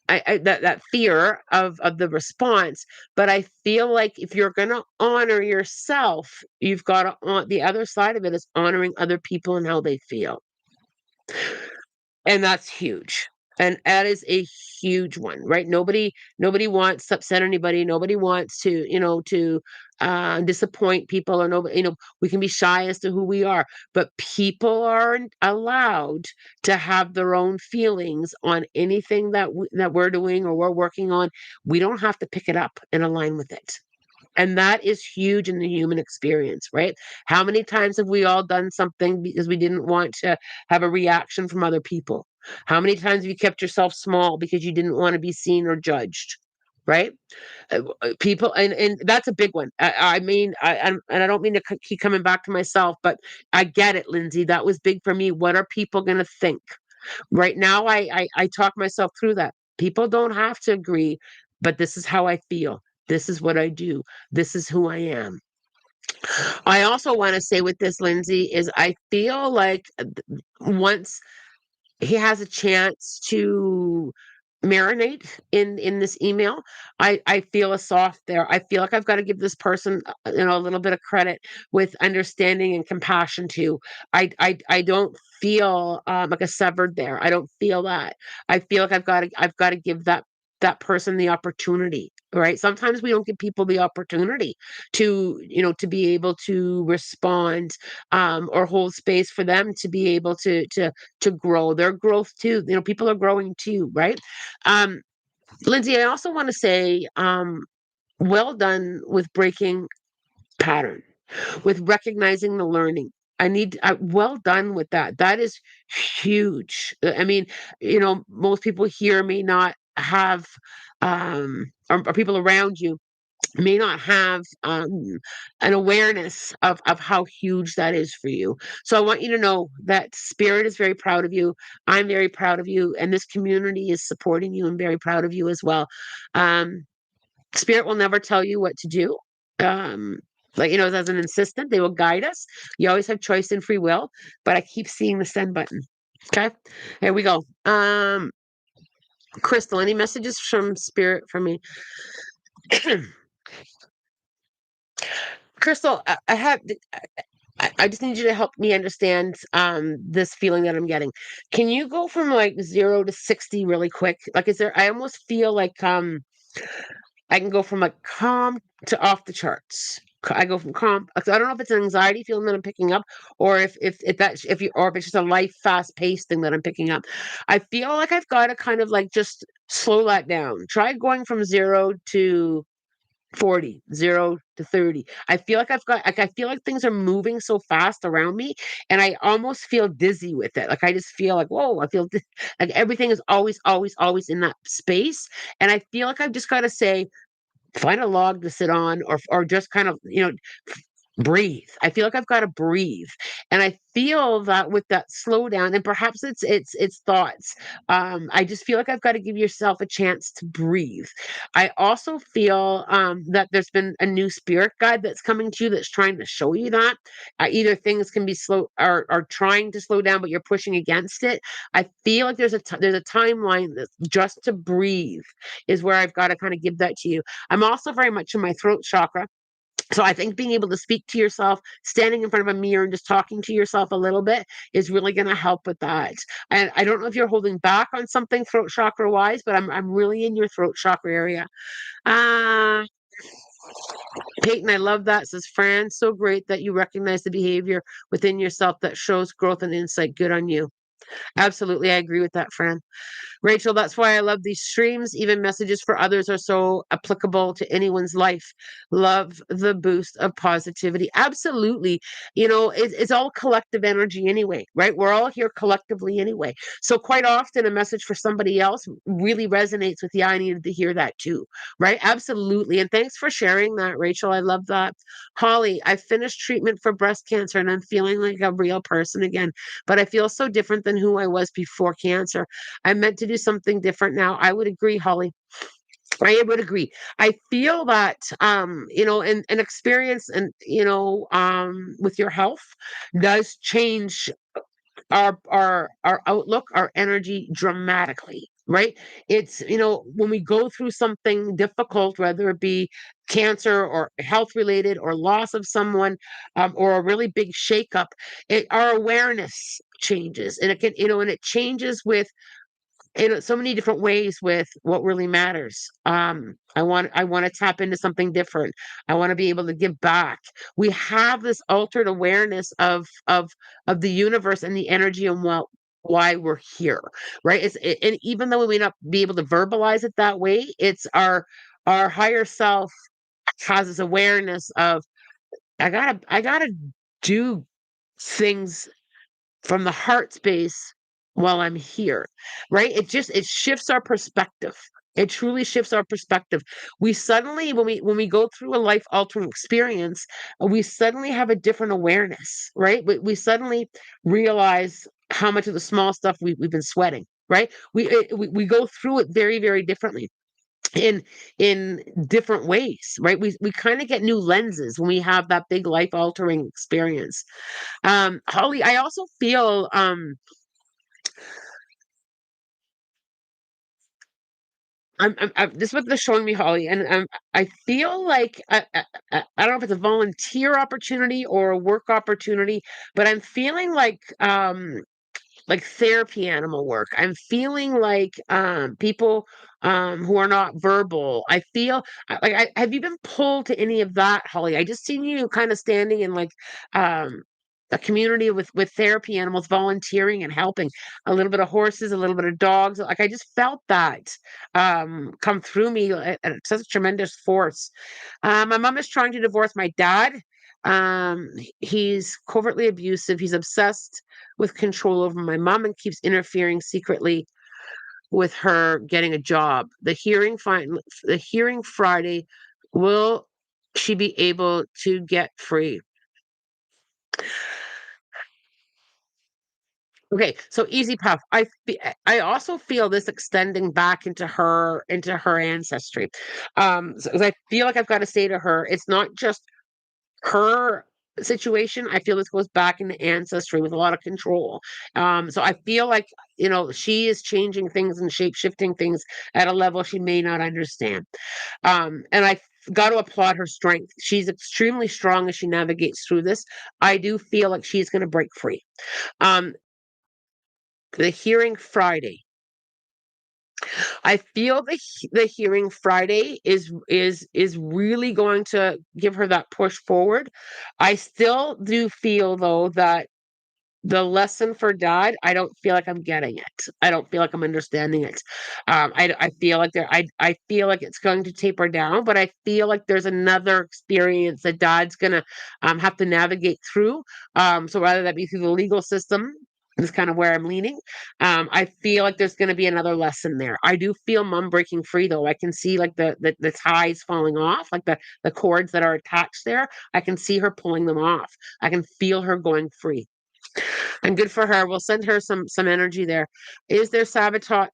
that fear of the response, but I feel like if you're going to honor yourself, you've got to on the other side of it is honoring other people and how they feel, and that's huge. And that is a huge one, right? Nobody wants to upset anybody. Nobody wants to disappoint people, or nobody, we can be shy as to who we are, but people aren't allowed to have their own feelings on anything that we're doing or we're working on. We don't have to pick it up and align with it. And that is huge in the human experience, right? How many times have we all done something because we didn't want to have a reaction from other people? How many times have you kept yourself small because you didn't want to be seen or judged? Right? People, and that's a big one. I mean, and I don't mean to keep coming back to myself, but I get it, Lindsay. That was big for me. What are people going to think? Right now, I talk myself through that. People don't have to agree, but this is how I feel. This is what I do. This is who I am. I also want to say with this, Lindsay, is I feel like once he has a chance to marinate in this email, I feel a soft there. I feel like I've got to give this person a little bit of credit with understanding and compassion too. I don't feel like a severed there. I don't feel that. I feel like I've got to give that person the opportunity, right? Sometimes we don't give people the opportunity to be able to respond, or hold space for them to be able to grow their growth too. People are growing too, right? um Lindsay, I also want to say, well done with breaking pattern, with recognizing the learning. Well done with that. That is huge. I mean, most people here may not have, or people around you may not have an awareness of how huge that is for you. So I want you to know that Spirit is very proud of you. I'm very proud of you, and this community is supporting you and very proud of you as well. Um, Spirit will never tell you what to do. Um, like, as an assistant, they will guide us. You always have choice and free will, but I keep seeing the send button. Okay, here we go. Crystal, any messages from Spirit for me? Crystal, I just need you to help me understand this feeling that I'm getting. Can you go from like 0 to 60 really quick? Like, I almost feel like I can go from like calm to off the charts. I go from calm. So I don't know if it's an anxiety feeling that I'm picking up, or if that's if you or if it's just a life fast paced thing that I'm picking up. I feel like I've got to kind of like just slow that down. Try going from 0 to 40, 0 to 30. I feel like I feel like things are moving so fast around me, and I almost feel dizzy with it. Like I just feel like, whoa, like everything is always, always, always in that space. And I feel like I've just got to say, find a log to sit on, or just kind of, breathe. I feel like I've got to breathe. And I feel that with that slowdown, and perhaps it's thoughts. I just feel like I've got to give yourself a chance to breathe. I also feel that there's been a new spirit guide that's coming to you that's trying to show you that either things can be slow or are trying to slow down, but you're pushing against it. I feel like there's a timeline that just to breathe is where I've got to kind of give that to you. I'm also very much in my throat chakra. So I think being able to speak to yourself, standing in front of a mirror and just talking to yourself a little bit is really going to help with that. And I don't know if you're holding back on something throat chakra wise, but I'm really in your throat chakra area. Uh Peyton, I love that, says Fran. So great that you recognize the behavior within yourself that shows growth and insight. Good on you. Absolutely, I agree with that, Fran. Rachel, that's why I love these streams. Even messages for others are so applicable to anyone's life. Love the boost of positivity. Absolutely. It's all collective energy anyway, right? We're all here collectively anyway. So quite often a message for somebody else really resonates with, yeah, I needed to hear that too, right? Absolutely. And thanks for sharing that, Rachel. I love that. Holly, I finished treatment for breast cancer and I'm feeling like a real person again, but I feel so different than who I was before cancer. I'm meant to do something different now. I would agree, Holly. I would agree. I feel that an experience and with your health does change our outlook, our energy dramatically, right? It's when we go through something difficult, whether it be cancer or health related or loss of someone, or a really big shakeup, our awareness changes, and it can and it changes with in so many different ways with what really matters. I want to tap into something different. I want to be able to give back. We have this altered awareness of the universe and the energy and why we're here, right? And even though we may not be able to verbalize it that way, it's our higher self has this awareness of I gotta do things from the heart space while I'm here, right? It shifts our perspective. It truly shifts our perspective. We suddenly, when we go through a life altering experience, we suddenly have a different awareness, right? We suddenly realize how much of the small stuff we've been sweating, right? We go through it very, very differently in different ways, right? We kind of get new lenses when we have that big life altering experience. Holly, I also feel this is what they're showing me, Holly, and I feel like I don't know if it's a volunteer opportunity or a work opportunity, but I'm feeling like therapy animal work. I'm feeling like people who are not verbal. I feel like have you been pulled to any of that, Holly? I just seen you kind of standing in like um a community with therapy animals, volunteering and helping. A little bit of horses, a little bit of dogs. Like I just felt that come through me at such a tremendous force. My mom is trying to divorce my dad. He's covertly abusive. He's obsessed with control over my mom and keeps interfering secretly with her getting a job. The hearing Friday, will she be able to get free? Okay, so easy puff. I also feel this extending back into her ancestry. So I feel like I've got to say to her, it's not just her situation. I feel this goes back into ancestry with a lot of control. So I feel like she is changing things and shape shifting things at a level she may not understand. And I got to applaud her strength. She's extremely strong as she navigates through this. I do feel like she's going to break free. Um, the hearing Friday. I feel the hearing Friday is really going to give her that push forward. I still do feel though that the lesson for dad, I don't feel like I'm getting it. I don't feel like I'm understanding it. I feel like I feel like it's going to taper down, but I feel like there's another experience that dad's gonna have to navigate through. So rather that be through the legal system, is kind of where I'm leaning. I feel like there's going to be another lesson there. I do feel mom breaking free though. I can see like the ties falling off, like the cords that are attached there. I can see her pulling them off. I can feel her going free. And good for her. We'll send her some energy there. Is there sabotage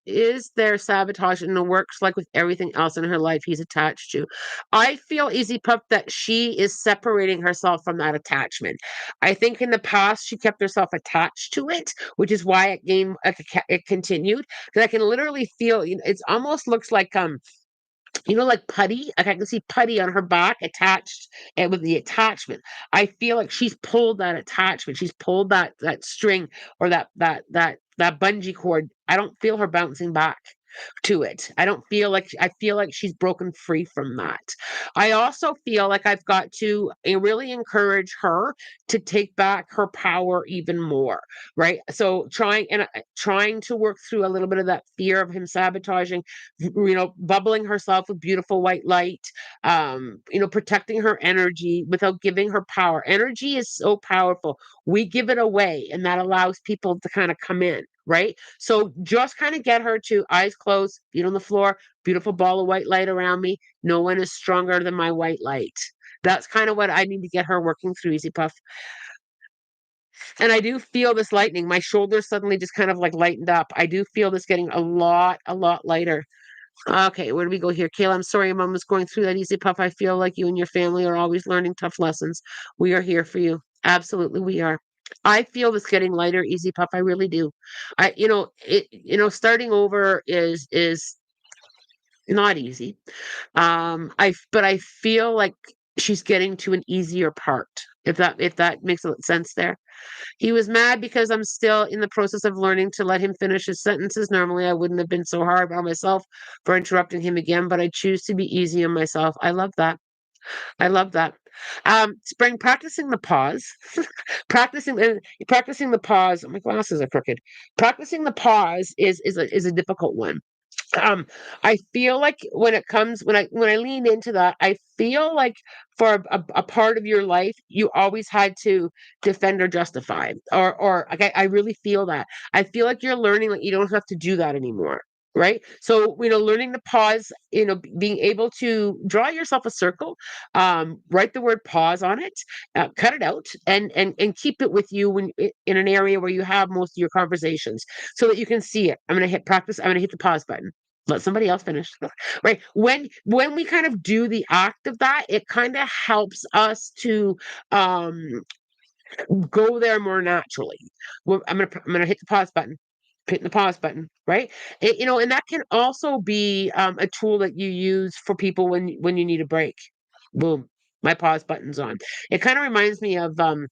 in the works like with everything else in her life he's attached to? I feel Easy Pup that she is separating herself from that attachment. I think in the past she kept herself attached to it, which is why it continued. Because I can literally feel, it almost looks like putty. Like I can see putty on her back attached and with the attachment. I feel like she's pulled that attachment. She's pulled that string or that bungee cord. I don't feel her bouncing back to it. I feel like she's broken free from that. I also feel like I've got to really encourage her to take back her power even more, right? So trying to work through a little bit of that fear of him sabotaging, bubbling herself with beautiful white light, protecting her energy without giving her power. Energy is so powerful. We give it away, and that allows people to kind of come in, right? So just kind of get her to eyes closed, feet on the floor, beautiful ball of white light around me. No one is stronger than my white light. That's kind of what I need to get her working through, Easy Puff. And I do feel this lightening. My shoulders suddenly just kind of like lightened up. I do feel this getting a lot lighter. Okay, where do we go here? Kayla, I'm sorry your mom was going through that, Easy Puff. I feel like you and your family are always learning tough lessons. We are here for you. Absolutely, we are. I feel this getting lighter, Easy Puff. I really do. Starting over is not easy. But I feel like she's getting to an easier part. If that makes a sense there. He was mad because I'm still in the process of learning to let him finish his sentences. Normally, I wouldn't have been so hard on myself for interrupting him again, but I choose to be easy on myself. I love that. I love that. Spring, practicing the pause, practicing the pause. My glasses are crooked. Practicing the pause is a difficult one. I feel like when I lean into that, I feel like for a part of your life, you always had to defend or justify, or like I really feel that. I feel like you're learning that you don't have to do that anymore. Right. So, learning to pause, being able to draw yourself a circle, write the word pause on it, cut it out and keep it with you in an area where you have most of your conversations so that you can see it. I'm going to hit practice. I'm going to hit the pause button. Let somebody else finish. Right. When we kind of do the act of that, it kind of helps us to um go there more naturally. I'm gonna hit the pause button. Hitting the pause button, right? And that can also be a tool that you use for people when you need a break. Boom, my pause button's on. It kind of reminds me of the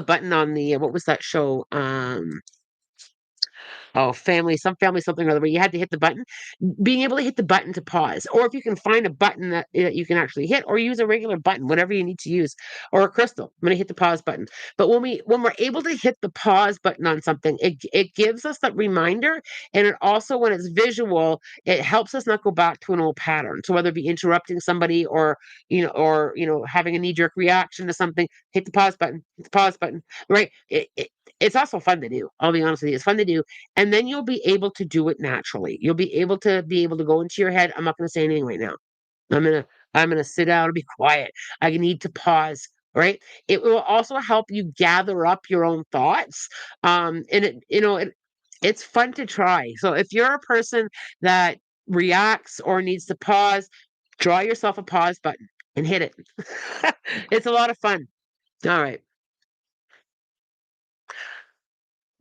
button on the what was that show? Oh, family something or other, where you had to hit the button. Being able to hit the button to pause, or if you can find a button that you can actually hit, or use a regular button, whatever you need to use, or a crystal. I'm going to hit the pause button. But when we're able to hit the pause button on something, it gives us that reminder, and it also, when it's visual, it helps us not go back to an old pattern. So whether it be interrupting somebody or having a knee jerk reaction to something, hit the pause button. Hit the pause button. Right. It's also fun to do. I'll be honest with you. It's fun to do, and then you'll be able to do it naturally. You'll be able to go into your head. I'm not going to say anything right now. I'm gonna I'm gonna sit down and be quiet. I need to pause. Right. It will also help you gather up your own thoughts. And it's fun to try. So if you're a person that reacts or needs to pause, draw yourself a pause button and hit it. It's a lot of fun. All right.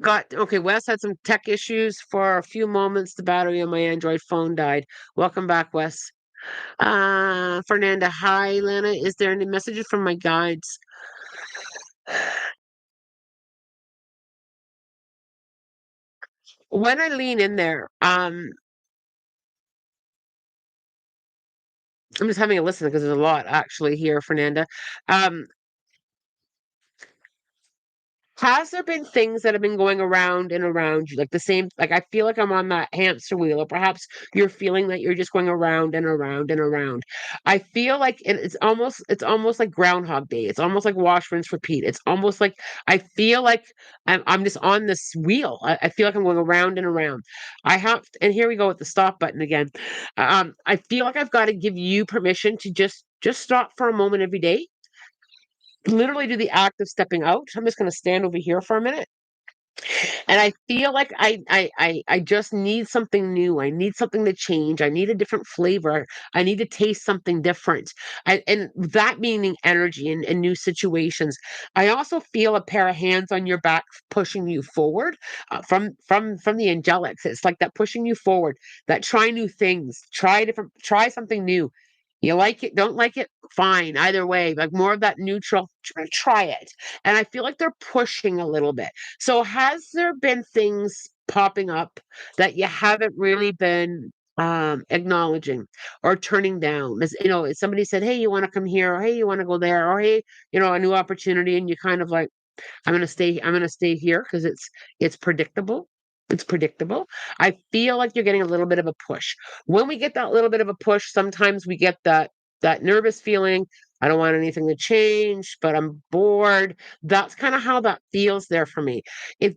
Got okay. Wes had some tech issues for a few moments. The battery on my Android phone died. Welcome back, Wes. Fernanda, hi, Lana. Is there any messages from my guides? When I lean in there, I'm just having a listen because there's a lot actually here, Fernanda. Um, Has there been things that have been going around and around you, like the same, like I feel like I'm on that hamster wheel, or perhaps you're feeling that you're just going around and around and around. I feel like it's almost like Groundhog Day. It's almost like wash, rinse, repeat. It's almost like I feel like I'm just on this wheel. I feel like I'm going around and around. And here we go with the stop button again. I feel like I've got to give you permission to just stop for a moment every day, literally do the act of stepping out. I'm just going to stand over here for a minute. And I feel like I just need something new. I need something to change. I need a different flavor. I need to taste something different. And that meaning energy and new situations. I also feel a pair of hands on your back pushing you forward, from the angelics. It's like that pushing you forward, that try new things, try something new. You like it, don't like it, fine. Either way, like more of that neutral, try it. And I feel like they're pushing a little bit. So has there been things popping up that you haven't really been acknowledging or turning down? As you know, somebody said, "Hey, you want to come here?" Or, "Hey, you want to go there?" Or, "Hey, a new opportunity," and you kind of like, I'm gonna stay here because it's predictable. It's predictable. I feel like you're getting a little bit of a push. When we get that little bit of a push, sometimes we get that nervous feeling. I don't want anything to change, but I'm bored. That's kind of how that feels there for me. It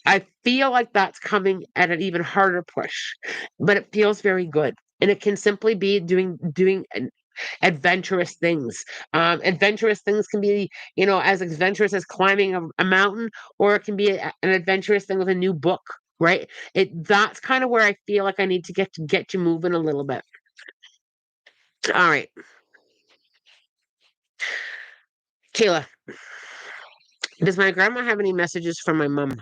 I feel like that's coming at an even harder push, but it feels very good. And it can simply be doing adventurous things. Adventurous things can be, as adventurous as climbing a mountain, or it can be an adventurous thing with a new book, right? That's kind of where I feel like I need to get you moving a little bit. All right, Kayla, does my grandma have any messages from my mom?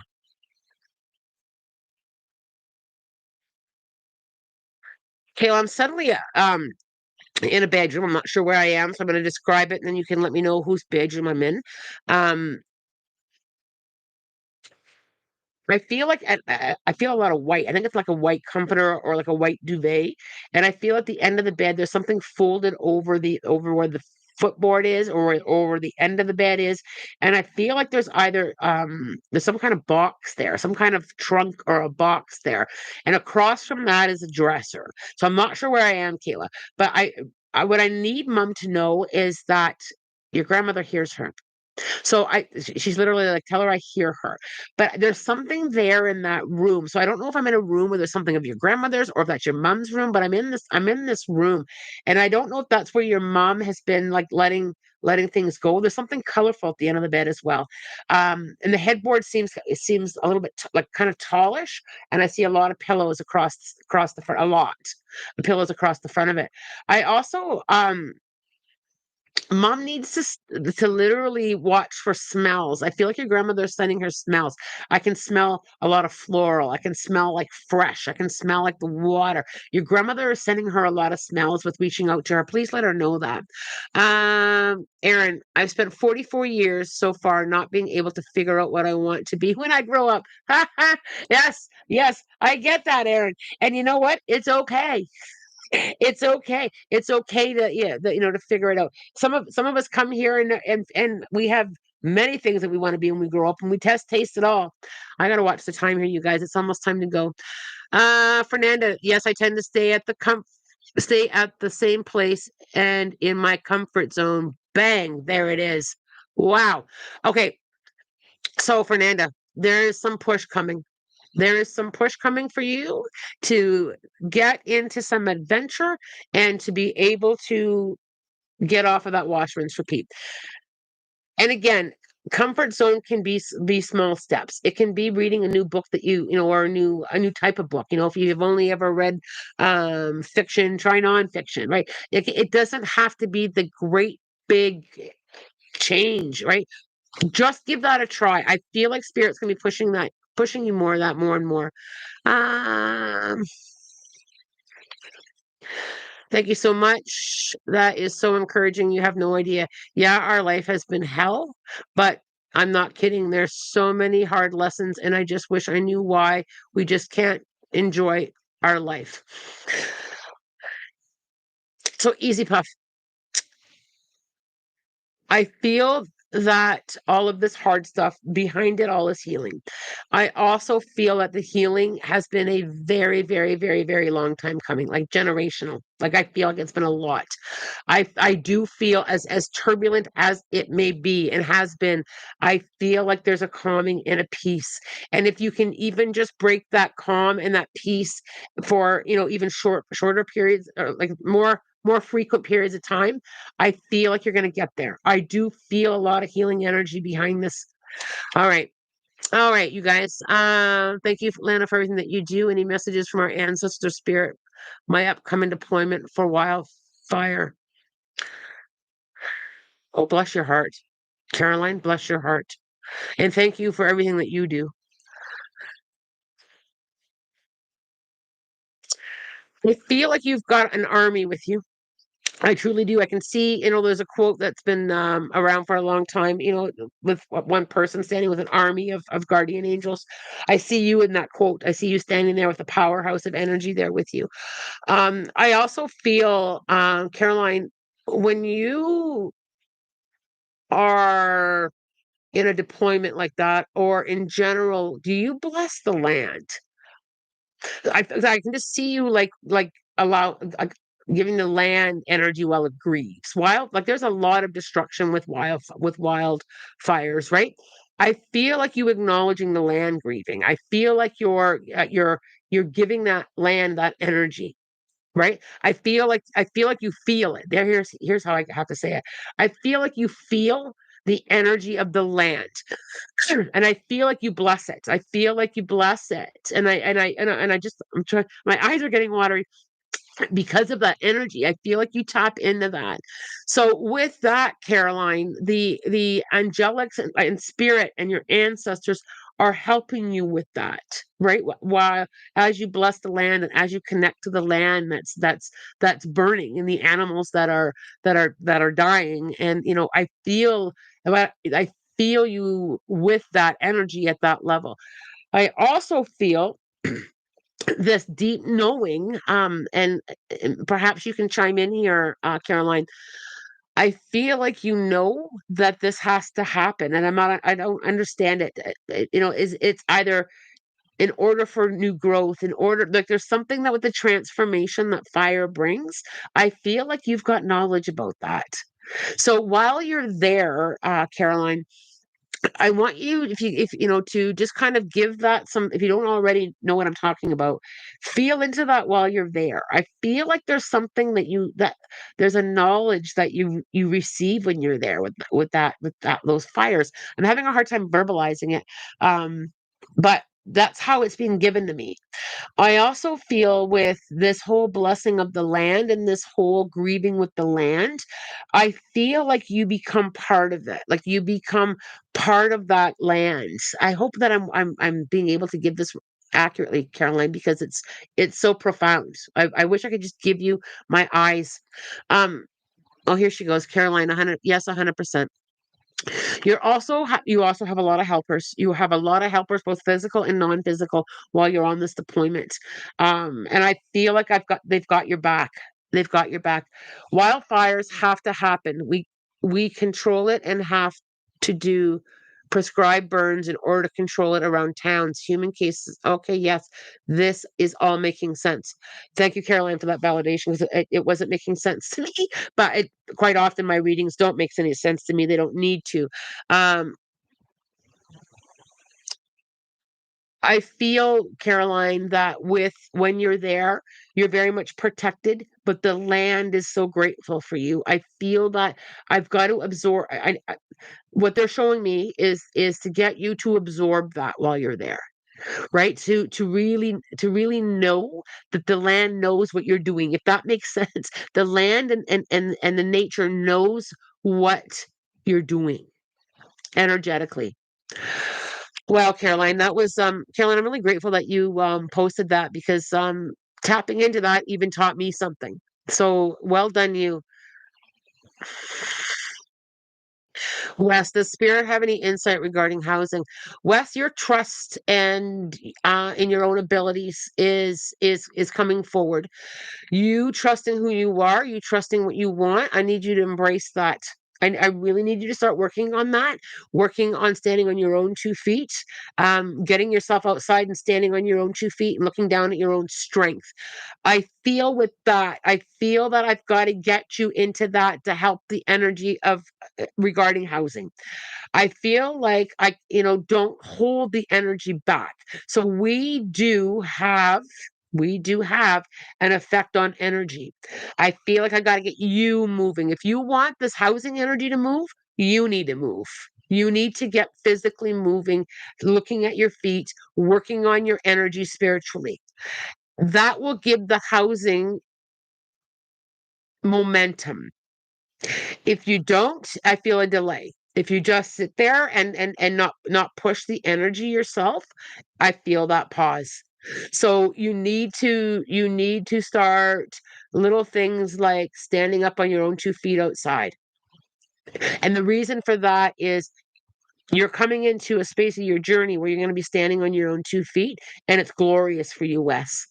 Kayla, I'm suddenly in a bedroom. I'm not sure where I am, so I'm going to describe it, and then you can let me know whose bedroom I'm in. Um, I feel like I feel a lot of white. I think it's like a white comforter or like a white duvet, and I feel at the end of the bed there's something folded over where the footboard is, or over the end of the bed is, and I feel like there's some kind of box there, some kind of trunk or a box there, and across from that is a dresser. So I'm not sure where I am, Kayla, but I what I need Mom to know is that your grandmother hears her. So she's literally like, tell her I hear her. But there's something there in that room. So I don't know if I'm in a room where there's something of your grandmother's or if that's your mom's room, but I'm in this room. And I don't know if that's where your mom has been like letting things go. There's something colorful at the end of the bed as well. And the headboard seems a little bit like kind of tallish. And I see a lot of pillows across the front, a lot of pillows across the front of it. I also Mom needs to literally watch for smells. I feel like your grandmother's sending her smells. I can smell a lot of floral. I can smell like fresh. I can smell like the water. Your grandmother is sending her a lot of smells with reaching out to her. Please let her know that. Aaron, I've spent 44 years so far not being able to figure out what I want to be when I grow up. Yes, yes, I get that, Aaron. And you know what? It's okay. It's okay. It's okay to, yeah, to figure it out. Some of us come here and we have many things that we want to be when we grow up, and we taste it all. I gotta watch the time here, you guys. It's almost time to go. Fernanda, yes, I tend to stay at the same place and in my comfort zone. Bang, there it is. Wow. Okay, so Fernanda, there is some push coming. There is some push coming for you to get into some adventure and to be able to get off of that wash, rinse, repeat. And again, comfort zone can be small steps. It can be reading a new book that or a new type of book. If you've only ever read fiction, try nonfiction, right? It doesn't have to be the great big change, right? Just give that a try. I feel like spirit's gonna be pushing you more of that more and more. Um, Thank you so much. That is so encouraging. You have no idea. Yeah, our life has been hell, but I'm not kidding. There's so many hard lessons, and I just wish I knew why we just can't enjoy our life. So easy puff. I feel that all of this hard stuff behind it all is healing. I also feel that the healing has been a very, very, very, very long time coming, like generational. Like I feel like it's been a lot. I do feel as turbulent as it may be and has been, I feel like there's a calming and a peace. And if you can even just break that calm and that peace for, even shorter periods or like more frequent periods of time, I feel like you're going to get there. I do feel a lot of healing energy behind this. All right. All right, you guys. Thank you, Lana, for everything that you do. Any messages from our ancestor spirit? My upcoming deployment for wildfire. Oh, bless your heart. Caroline, bless your heart. And thank you for everything that you do. I feel like you've got an army with you. I truly do. I can see, there's a quote that's been around for a long time, with one person standing with an army of guardian angels. I see you in that quote. I see you standing there with a powerhouse of energy there with you. I also feel, Caroline, when you are in a deployment like that, or in general, do you bless the land? I can just see you like allow like giving the land energy while it grieves. Like there's a lot of destruction with wildfires, right? I feel like you acknowledging the land grieving. I feel like you're giving that land that energy, right? I feel like you feel it. Here's how I have to say it. I feel like you feel the energy of the land. And I feel like you bless it. I feel like you bless it. And I just I'm trying, my eyes are getting watery because of that energy. I feel like you tap into that. So with that, Caroline, the angelics and spirit and your ancestors are helping you with that, right? While as you bless the land and as you connect to the land that's burning and the animals that are dying. And I feel you with that energy at that level. I also feel this deep knowing, and perhaps you can chime in here, Caroline. I feel like that this has to happen, and I don't understand it. Is it's either in order for new growth, in order like there's something that with the transformation that fire brings. I feel like you've got knowledge about that. So while you're there, Caroline, I want you, if to just kind of give that some, if you don't already know what I'm talking about, feel into that while you're there. I feel like there's something that there's a knowledge that you receive when you're there with that those fires. I'm having a hard time verbalizing it, but that's how it's being given to me. I also feel with this whole blessing of the land and this whole grieving with the land, I feel like you become part of it. Like you become part of that land. I hope that I'm being able to give this accurately, Caroline, because it's so profound. I wish I could just give you my eyes. Um, oh, here she goes, Caroline. 100, yes, 100%. You also have a lot of helpers. You have a lot of helpers, both physical and non-physical, while you're on this deployment. And I feel like they've got your back. They've got your back. Wildfires have to happen. We control it and have to do prescribed burns in order to control it around towns. Human cases. Okay, yes, this is all making sense. Thank you, Caroline, for that validation, because it wasn't making sense to me. But quite often my readings don't make any sense to me. They don't need to. Um, I feel, Caroline, that with when you're there, you're very much protected, but the land is so grateful for you. I feel that I've got to absorb. What they're showing me is to get you to absorb that while you're there, right? To really know that the land knows what you're doing. If that makes sense, the land and the nature knows what you're doing energetically. Well, Caroline, that was Caroline, I'm really grateful that you posted that, because tapping into that even taught me something. So well done you. Wes, does Spirit have any insight regarding housing? Wes, your trust and in your own abilities is coming forward. You trusting who you are, you trusting what you want. I need you to embrace that. I really need you to start working on that, working on standing on your own 2 feet, getting yourself outside and standing on your own 2 feet and looking down at your own strength. I feel with that, I feel that I've got to get you into that to help the energy of regarding housing. I feel like don't hold the energy back. So we do have an effect on energy. I feel like I got to get you moving. If you want this housing energy to move, you need to move. You need to get physically moving, looking at your feet, working on your energy spiritually. That will give the housing momentum. If you don't, I feel a delay. If you just sit there and not push the energy yourself, I feel that pause. So you need to start little things like standing up on your own 2 feet outside. And the reason for that is you're coming into a space of your journey where you're going to be standing on your own 2 feet, and it's glorious for you, Wes,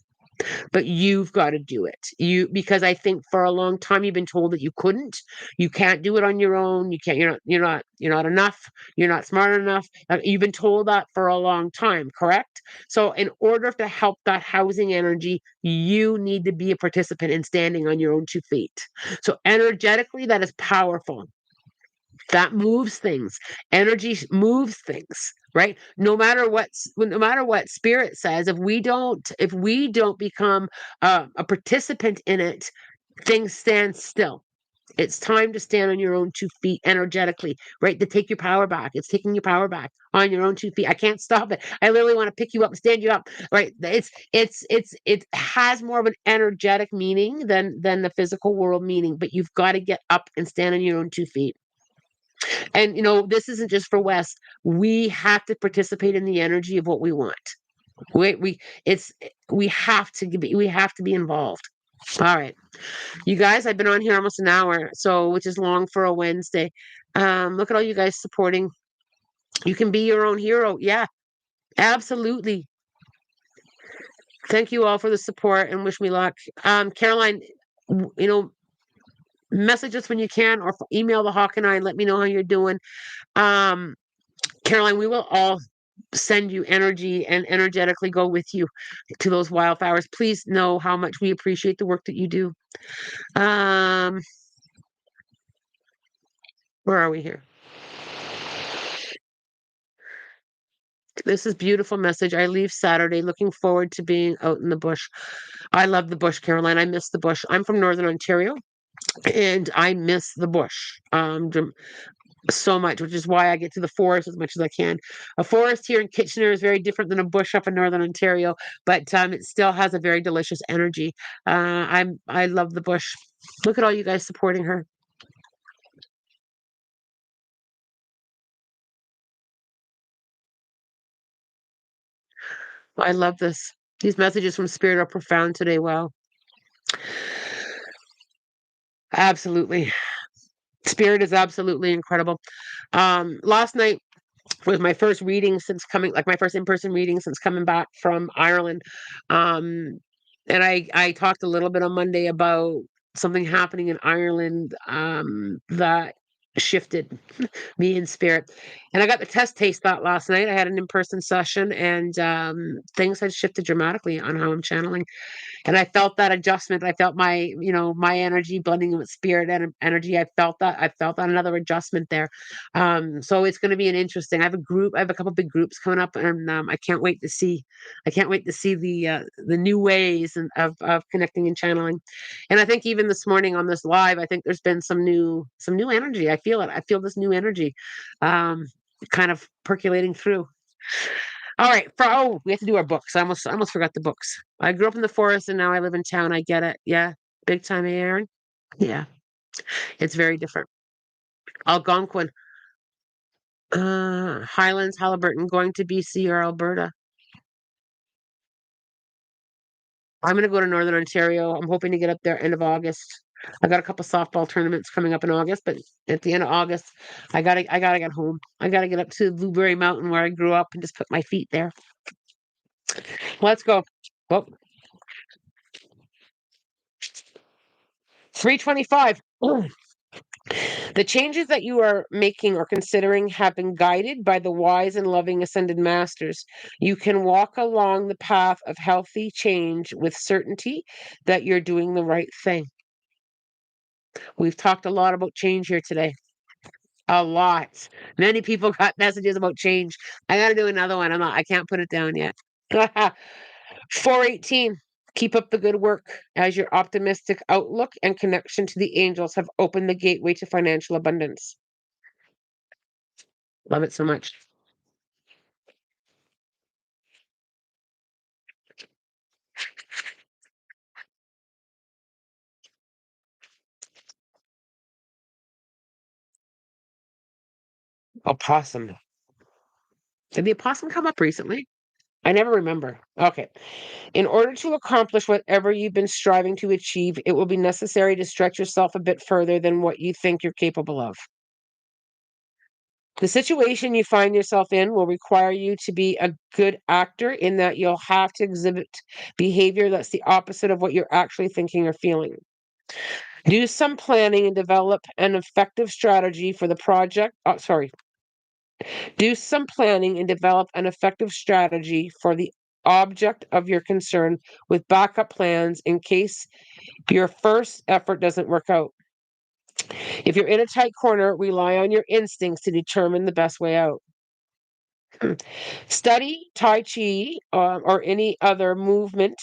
but you've got to do it. Because I think for a long time you've been told that you couldn't, you can't do it on your own. You can't. You're not enough. You're not smart enough. You've been told that for a long time, correct? So in order to help that housing energy, you need to be a participant in standing on your own 2 feet. So energetically, that is powerful. That moves things. Energy moves things, right? No matter what spirit says, if we don't become a participant in it, things stand still. It's time to stand on your own 2 feet energetically, right? To take your power back. It's taking your power back on your own 2 feet. I can't stop it. I literally want to pick you up and stand you up, right? It has more of an energetic meaning than the physical world meaning, but you've got to get up and stand on your own 2 feet. And this isn't just for West. We have to participate in the energy of what we want. We have to be involved. All right. You guys, I've been on here almost an hour, so which is long for a Wednesday. Look at all you guys supporting. You can be your own hero. Yeah, absolutely. Thank you all for the support and wish me luck. Caroline, w- you know, message us when you can or email the Hawk and I and let me know how you're doing. Um, Caroline, we will all send you energy and energetically go with you to those wildflowers. Please know how much we appreciate the work that you do. Um, where are we here? This is beautiful message. I leave Saturday looking forward to being out in the bush. I love the bush, Caroline. I miss the bush. I'm from Northern Ontario and I miss the bush. So much, which is why I get to the forest as much as I can. A forest here in Kitchener is very different than a bush up in Northern Ontario, but it still has a very delicious energy. I love the bush. Look at all you guys supporting her. I love this. These messages from Spirit are profound today. Wow. Absolutely. Spirit is absolutely incredible. Last night was my first reading since coming, like my first in-person reading since coming back from Ireland. Um, and I talked a little bit on Monday about something happening in Ireland that shifted me in spirit. And I got the test taste that last night. I had an in-person session and things had shifted dramatically on how I'm channeling, and I felt that adjustment. I felt my energy blending with spirit and energy. I felt that another adjustment there. So it's going to be an interesting. I have a couple big groups coming up, and I can't wait to see the new ways of connecting and channeling. And I think even this morning on this live, I think there's been some new energy. I feel it. I feel this new energy, um, kind of percolating through. All right. We have to do our books. I almost forgot the books. I grew up in the forest and now I live in town. I get it. Yeah. Big time, Aaron. Yeah. It's very different. Algonquin, Highlands, Halliburton, going to BC or Alberta. I'm going to go to Northern Ontario. I'm hoping to get up there end of August. I got a couple softball tournaments coming up in August, but at the end of August, I gotta get home. I gotta get up to Blueberry Mountain where I grew up and just put my feet there. Let's go. Well, 325. The changes that you are making or considering have been guided by the wise and loving ascended masters. You can walk along the path of healthy change with certainty that you're doing the right thing. We've talked a lot about change here today. A lot. Many people got messages about change. I got to do another one. I can't put it down yet. 418. Keep up the good work as your optimistic outlook and connection to the angels have opened the gateway to financial abundance. Love it so much. Opossum. Did the opossum come up recently? I never remember. Okay. In order to accomplish whatever you've been striving to achieve, it will be necessary to stretch yourself a bit further than what you think you're capable of. The situation you find yourself in will require you to be a good actor in that you'll have to exhibit behavior that's the opposite of what you're actually thinking or feeling. Do some planning and develop an effective strategy for the project. Do some planning and develop an effective strategy for the object of your concern with backup plans in case your first effort doesn't work out. If you're in a tight corner, rely on your instincts to determine the best way out. Study Tai Chi or any other movement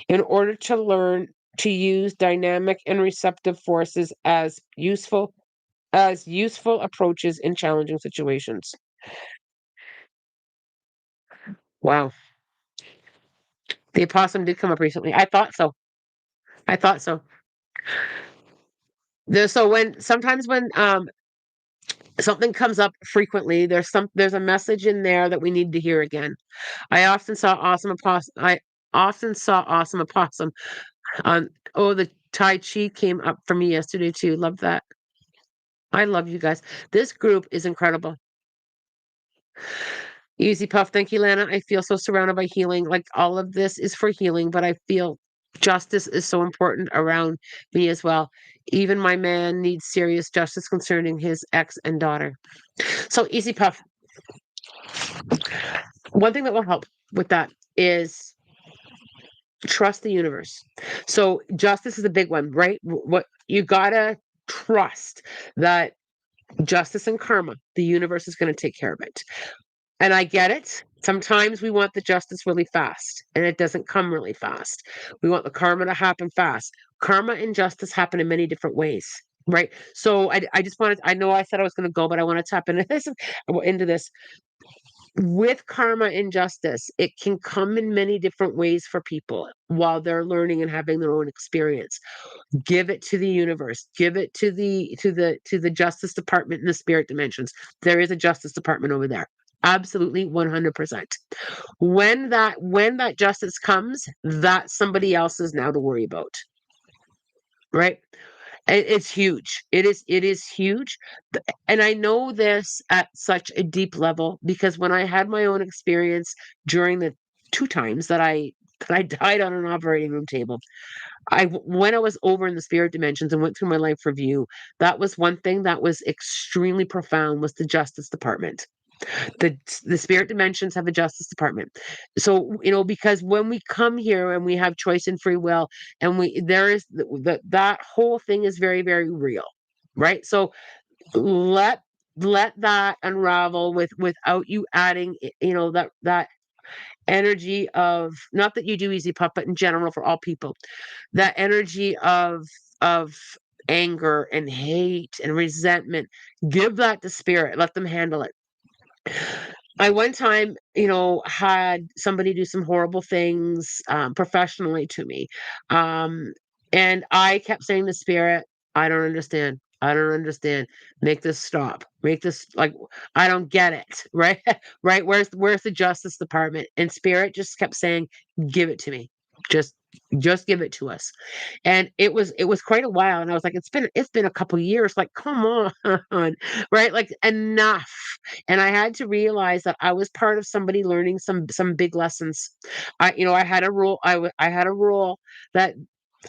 in order to learn to use dynamic and receptive forces as useful approaches in challenging situations. Wow. The opossum did come up recently. I thought so. I thought so. So when something comes up frequently, there's a message in there that we need to hear again. I often saw awesome opossum on the Tai Chi came up for me yesterday too. Love that. I love you guys. This group is incredible. Easy Puff. Thank you, Lana. I feel so surrounded by healing. Like all of this is for healing, but I feel justice is so important around me as well. Even my man needs serious justice concerning his ex and daughter. So, Easy Puff, one thing that will help with that is trust the universe. So, justice is a big one, right? What you gotta trust that justice and karma, the universe is going to take care of it. And I get it. Sometimes we want the justice really fast, and it doesn't come really fast. We want the karma to happen fast. Karma and justice happen in many different ways, right? So I just wanted, I know I said I was going to go, but I want to tap into this, with karma and justice. It can come in many different ways for people while they're learning and having their own experience. Give it to the universe. Give it to the justice department in the spirit dimensions. There is a justice department over there. Absolutely 100%. When that justice comes, that's somebody else's now to worry about. Right? It's huge. It is huge. And I know this at such a deep level because when I had my own experience during the two times that I died on an operating room table, when I was over in the spirit dimensions and went through my life review, that was one thing that was extremely profound was the Justice Department. The spirit dimensions have a Justice Department. So, because when we come here and we have choice and free will, and there is that whole thing is very, very real, right? So let that unravel without you adding, that energy of, not that you do Easy Puff, but in general for all people, that energy of anger and hate and resentment. Give that to spirit. Let them handle it. I one time, had somebody do some horrible things professionally to me. Um, and I kept saying to spirit, I don't understand. I don't understand. Make this stop. Make this, like, I don't get it. Right? Right? Where's the Justice Department? And spirit just kept saying, give it to me. Just just give it to us. And it was quite a while, and I was like, it's been a couple years, like, come on, right? Like, enough. And I had to realize that I was part of somebody learning some big lessons. I had a rule. I had a rule that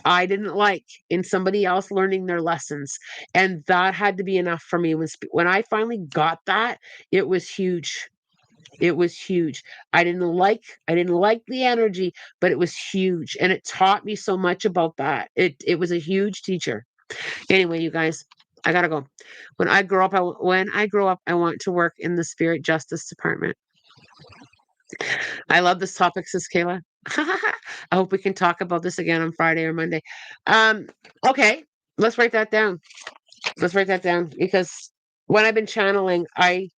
I didn't like in somebody else learning their lessons, and that had to be enough for me. When I finally got that, it was huge. It was huge. I didn't like the energy, but it was huge, and it taught me so much about that. It was a huge teacher. Anyway, you guys, I gotta go. When I grow up, I want to work in the spirit justice department. I love this topic, says Kayla. I hope we can talk about this again on Friday or Monday. Um, okay, let's write that down. Let's write that down because when I've been channeling, I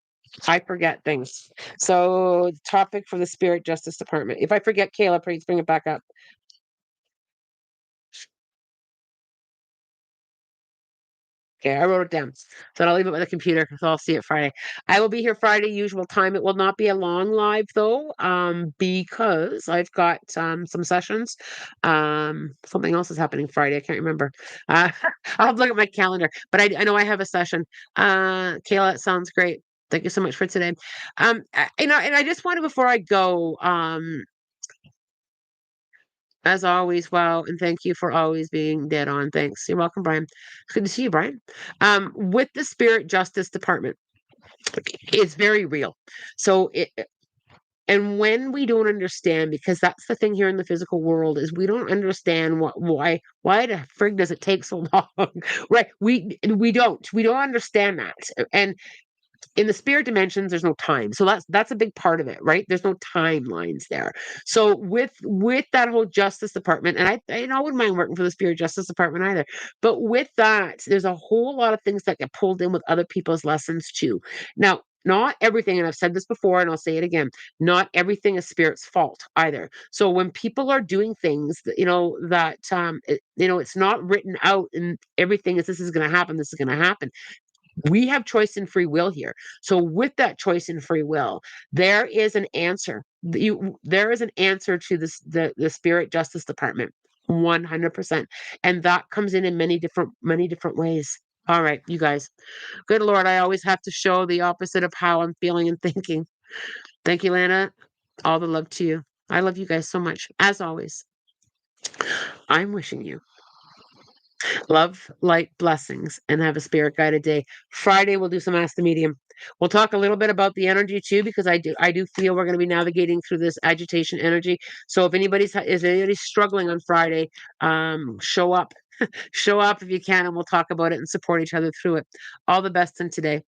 forget things. So, topic for the Spirit Justice Department. If I forget, Kayla, please bring it back up. Okay, I wrote it down. So I'll leave it with the computer, so I'll see it Friday. I will be here Friday, usual time. It will not be a long live though, because I've got some sessions. Something else is happening Friday. I can't remember. Uh, I'll have to look at my calendar, but I know I have a session. Kayla, it sounds great. Thank you so much for today. And I just wanted before I go, as always, wow, and thank you for always being dead on. Thanks. You're welcome, Brian. It's good to see you, Brian. With the Spirit Justice Department, it's very real. So and when we don't understand, because that's the thing here in the physical world, is we don't understand why the frig does it take so long, right? We don't understand that, and in the spirit dimensions there's no time, so that's a big part of it, right? There's no timelines there. So with that whole justice department, and I wouldn't mind working for the spirit justice department either, but with that there's a whole lot of things that get pulled in with other people's lessons too. Now, not everything, and I've said this before and I'll say it again, not everything is spirit's fault either. So when people are doing things that it's not written out and everything is, this is going to happen, this is going to happen. We have choice and free will here. So with that choice and free will, there is an answer. There is an answer to the spirit justice department. 100%. And that comes in many different ways. All right, you guys. Good Lord, I always have to show the opposite of how I'm feeling and thinking. Thank you, Lana. All the love to you. I love you guys so much. As always, I'm wishing you love, light, blessings, and have a spirit guided day. Friday we'll do some Ask the Medium. We'll talk a little bit about the energy too, because I do feel we're going to be navigating through this agitation energy. So if anybody's struggling on Friday, show up, show up if you can, and we'll talk about it and support each other through it. All the best in today.